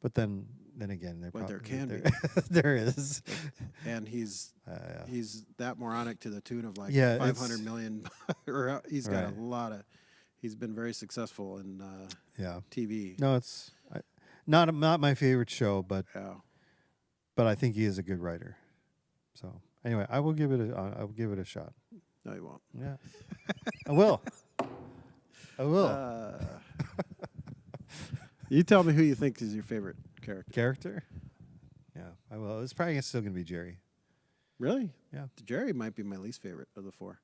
But then again, There can be. there is. And he's that moronic to the tune of like Yeah, 500 million. Or he's got Right. a lot of. He's been very successful in Yeah. TV. No, it's not my favorite show, but Yeah. I think he is a good writer. So anyway, I will give it a shot. No, you won't. Yeah, I will. I will. You tell me who you think is your favorite character. Character? Yeah, I will. It's probably still gonna be Jerry. Really? Yeah. Jerry might be my least favorite of the 4.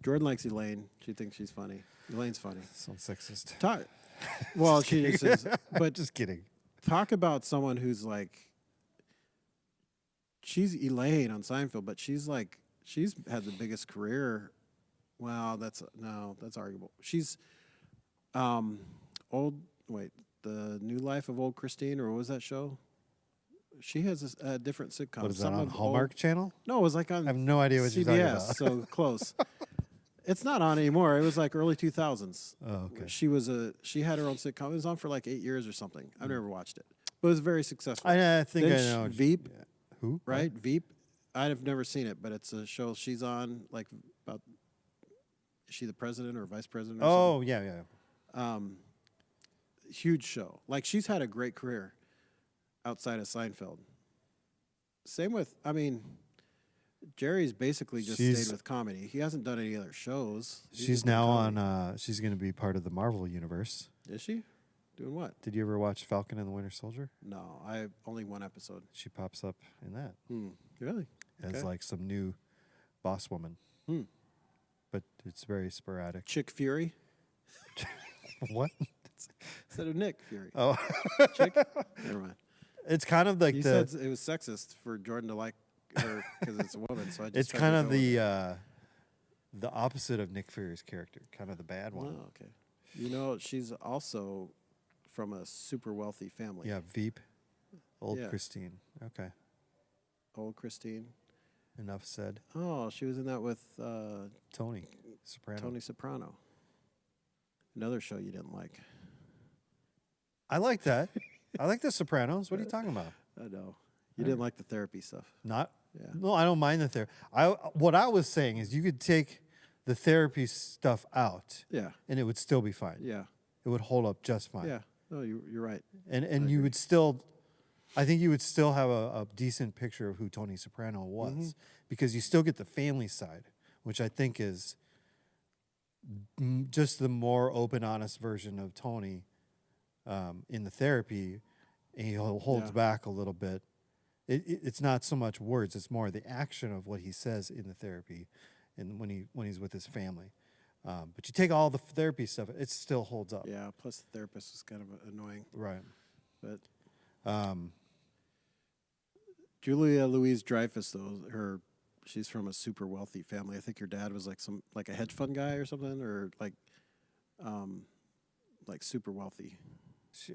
Jordan likes Elaine. She thinks she's funny. Elaine's funny. Sounds sexist. Well, she just is. But Just kidding. talk about someone who's like, she's Elaine on Seinfeld, but she's had the biggest career. Wow, that's arguable. She's The New Life of Old Christine, or what was that show? She has a different sitcom. What is that on Hallmark Channel? No, it was like on I have no idea what CBS, you're talking about. so close. It's not on anymore. It was like early 2000s. Oh, okay. She had her own sitcom. It was on for like 8 years or something. I've never watched it, but it was very successful. I think Then I know. Veep, Yeah. Who? right? Veep. I've never seen it, but it's a show she's on. Like about, is she the president or vice president? Or Oh, yeah. huge show. Like she's had a great career outside of Seinfeld. Same with, Jerry's basically just stayed with comedy. He hasn't done any other shows. She's now on. She's going to be part of the Marvel universe. Is she? Doing what? Did you ever watch Falcon and the Winter Soldier? No, I only one episode. She pops up in that Really? as like some new boss woman. But it's very sporadic. Chick Fury? What? Instead of Nick Fury. Oh, Chick? Never mind. it's kind of like You said it was sexist for Jordan to like her because it's a woman, so I just it's tried kind to of go with the opposite of Nick Fury's character, kind of the bad one. Oh, okay. You know, she's also from a super wealthy family. Yeah, Veep, old Yeah. Christine. Okay, Old Christine. enough said. Oh, she was in that with Tony Soprano. Tony Soprano. Another show you didn't like. I like that. I like The Sopranos. What are you talking about? I know. You didn't like the therapy stuff. Not. Yeah. No, I don't mind the therapy. What I was saying is you could take the therapy stuff out, Yeah. and it would still be fine. Yeah. It would hold up just fine. Yeah. No, you're right. And you would still, I think you would still have a decent picture of who Tony Soprano was because you still get the family side, which I think is just the more open, honest version of Tony in the therapy. And he holds back a little bit. It's not so much words; it's more the action of what he says in the therapy, and when he's with his family. But you take all the therapy stuff; it still holds up. Yeah. Plus, the therapist is kind of annoying. Right. But Julia Louis-Dreyfus, though, she's from a super wealthy family. I think her dad was like a hedge fund guy or something, or like super wealthy.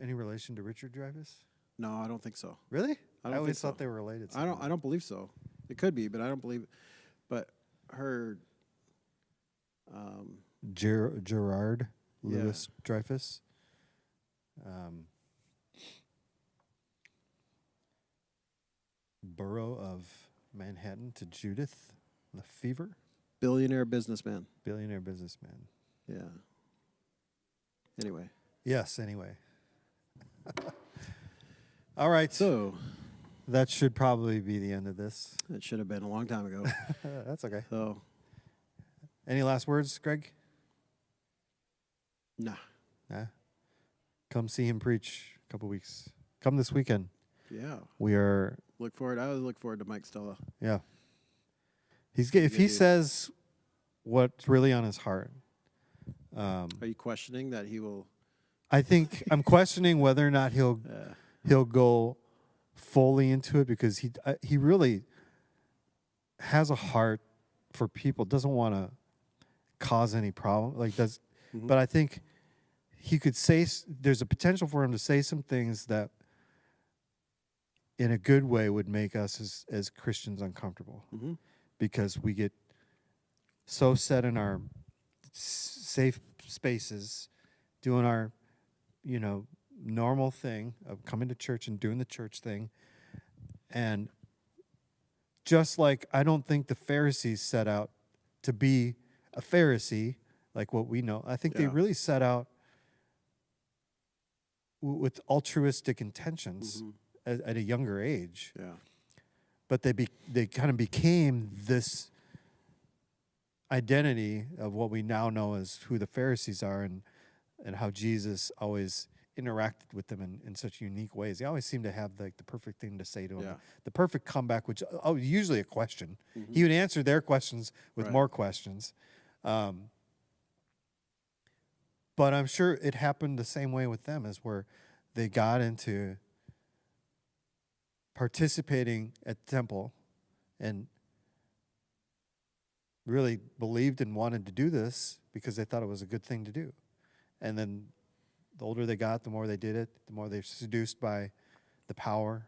Any relation to Richard Dreyfuss? No, I don't think so. Really? I don't always think so. thought they were related. I don't believe so. It could be, but I don't believe it. But her Gerard Louis Dreyfus. Borough of Manhattan to Judith Lefevre. billionaire businessman. Billionaire businessman. Yeah. Anyway. Yes, anyway. All right. So that should probably be the end of this. it should have been a long time ago. That's okay. So Any last words, Greg? nah. Nah. Come see him preach a couple weeks. Come this weekend. Yeah. We are. I always look forward to Mike Stella. Yeah. If he says what's really on his heart. Are you questioning that he will? I think I'm questioning whether or not he'll go fully into it because he really has a heart for people. Doesn't want to cause any problem. But I think he could say there's a potential for him to say some things that, in a good way, would make us as Christians uncomfortable because we get so set in our safe spaces, doing our, normal thing of coming to church and doing the church thing. And just like I don't think the Pharisees set out to be a Pharisee, like what we know, I think they really set out with altruistic intentions at a younger age. Yeah. But they kind of became this identity of what we now know as who the Pharisees are and how Jesus always interacted with them in such unique ways. He always seemed to have the perfect thing to say to them, Yeah. the perfect comeback, which usually a question. Mm-hmm. He would answer their questions with Right. more questions. But I'm sure it happened the same way with them, as where they got into participating at the temple and really believed and wanted to do this because they thought it was a good thing to do. And then the older they got, the more they did it, the more they're seduced by the power,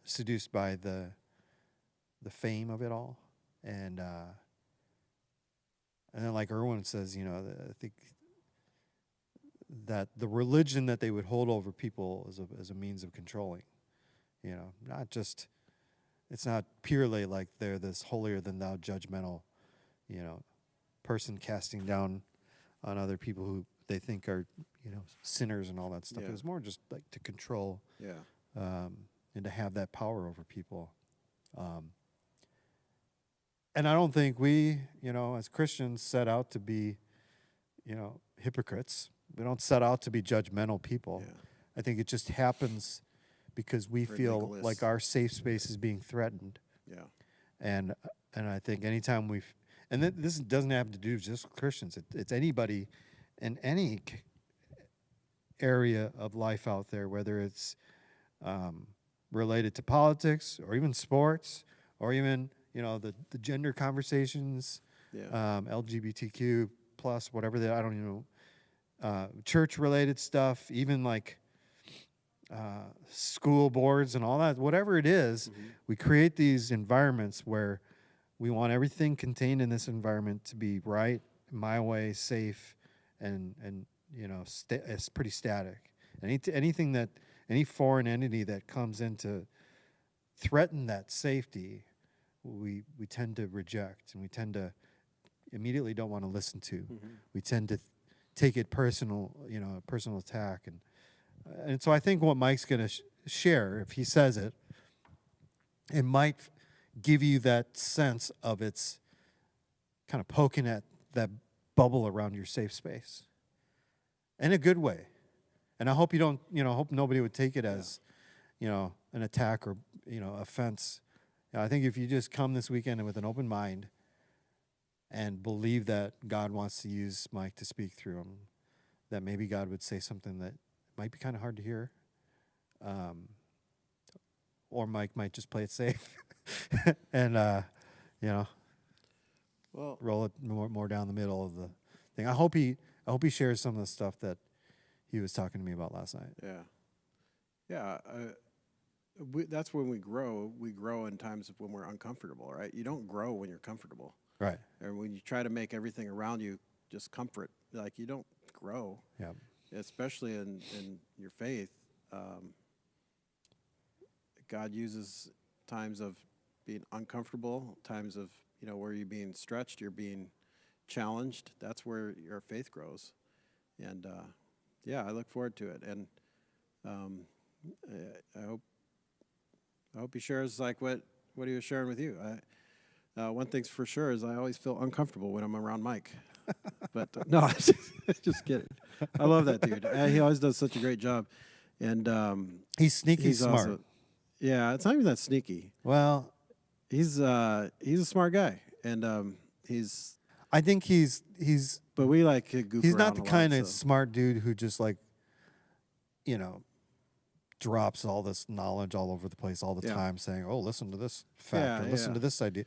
seduced by the fame of it all. And then, like Erwin says, I think that the religion that they would hold over people is a means of controlling. Not just, it's not purely like they're this holier than thou judgmental, person casting down on other people who they think are, sinners and all that stuff. Yeah. It was more just like to control, Yeah. and to have that power over people. And I don't think we, as Christians set out to be, hypocrites. We don't set out to be judgmental people. Yeah. I think it just happens because we We're feel legalists. like our safe space is being threatened. Yeah. And I think anytime this doesn't have to do just with Christians. It's anybody in any area of life out there, whether it's related to politics or even sports or even the gender conversations, Yeah. LGBTQ plus whatever I don't even know, church related stuff, even like school boards and all that, whatever it is, we create these environments where we want everything contained in this environment to be right, my way, safe, and it's pretty static. Anything that any foreign entity that comes in to threaten that safety, we tend to reject, and we tend to immediately don't want to listen to. We tend to take it personal, a personal attack, and so I think what Mike's going to share, if he says it, it might give you that sense of it's kind of poking at that bubble around your safe space in a good way. And I hope you don't, hope nobody would take it as, an attack or, offense. I think if you just come this weekend with an open mind and believe that God wants to use Mike to speak through him, that maybe God would say something that might be kind of hard to hear, or Mike might just play it safe and Well, roll it more down the middle of the thing. I hope he shares some of the stuff that he was talking to me about last night. yeah. That's when we grow. We grow in times when we're uncomfortable, right? You don't grow when you're comfortable. Right. And when you try to make everything around you just comfort, like you don't grow. Yeah. Especially in your faith. God uses times of being uncomfortable, times of, where you're being stretched, you're being challenged. That's where your faith grows. And, I look forward to it. And I hope he shares like what he was sharing with you. One thing's for sure is I always feel uncomfortable when I'm around Mike. But no, just kidding. I love that dude. He always does such a great job. And He's sneaky he's smart. also, it's not even that sneaky. Well, He's a smart guy, and he's. I think he's. But we like to goof He's around not the a lot, kind of so. smart dude who just drops all this knowledge all over the place all the Yeah. time, saying, "Oh, listen to this fact, or listen yeah. to this idea."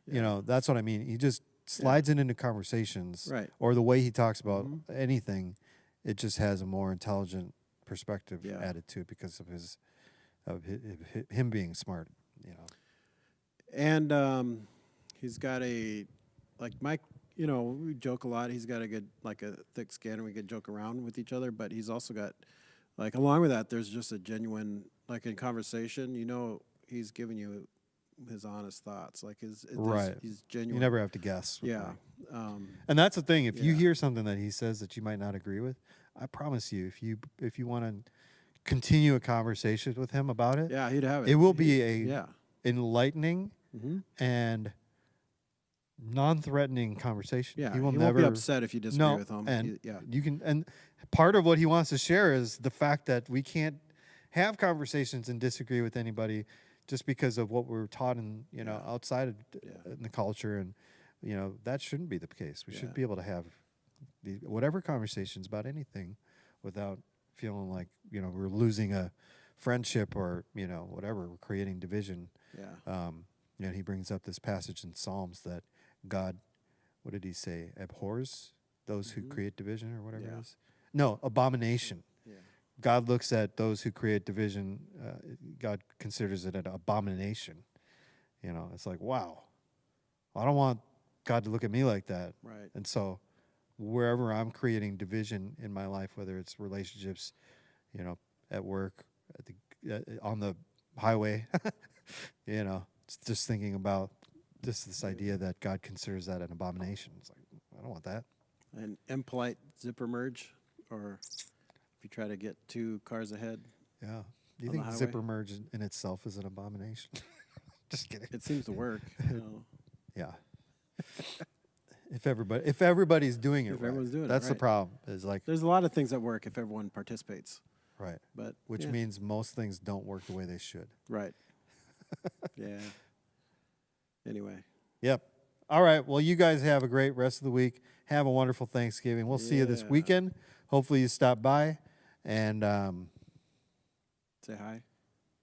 That's what I mean. He just slides it into conversations, Right. or the way he talks about anything. It just has a more intelligent perspective Yeah. added to it because of him being smart. And he's got like Mike, we joke a lot. He's got a thick skin, and we can joke around with each other. But he's also got, along with that, there's just a genuine, in conversation, he's giving you his honest thoughts. Right. He's genuine. You never have to guess. with Yeah. Mike. And that's the thing. If you Yeah. hear something that he says that you might not agree with, I promise you, if you want to continue a conversation with him about it, Yeah, he'd have it. it will be a Yeah. enlightening Mm-hmm. and non-threatening conversation. Yeah. He will won't never be upset if you disagree no, with him. and Yeah. you can, and part of what he wants to share is the fact that we can't have conversations and disagree with anybody just because of what we're taught in, outside of in the culture. And, that shouldn't be the case. We should be able to have whatever conversations about anything without feeling like, we're losing a friendship or, whatever, we're creating division. Yeah. He brings up this passage in Psalms that God, what did he say? Abhors those who create division or whatever it is. No, abomination. Yeah. God looks at those who create division. God considers it an abomination. It's like, wow, I don't want God to look at me like that. Right. And so wherever I'm creating division in my life, whether it's relationships, at work, on the highway, it's just thinking about this idea that God considers that an abomination. It's like, I don't want that. An impolite zipper merge, or if you try to get 2 cars ahead. Yeah. Do you On the think highway? zipper merge in itself is an abomination? Just kidding. It seems to work. Yeah. If everybody's doing it If right, everyone's doing it that's the right. problem. Is like There's a lot of things that work if everyone participates. right, But which yeah. means most things don't work the way they should. Right. Yeah. Anyway. Yep. All right. Well, you guys have a great rest of the week. Have a wonderful Thanksgiving. We'll see you this Yeah. weekend. Hopefully you stop by and Say hi.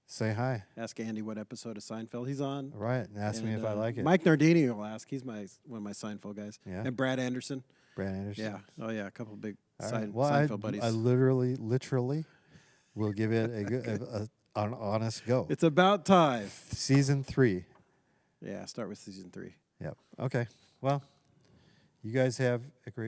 say hi. Ask Andy what episode of Seinfeld he's on. All right. And ask me if I like it. Mike Nardini will ask. He's one of my Seinfeld guys. Yeah. And Brad Anderson. Brad Anderson. Yeah. Oh yeah. A couple of big All right. Seinfeld buddies. I literally will give it an honest go. It's about time. Season 3. Yeah. Start with season 3. Yep. Okay. Well, you guys have a great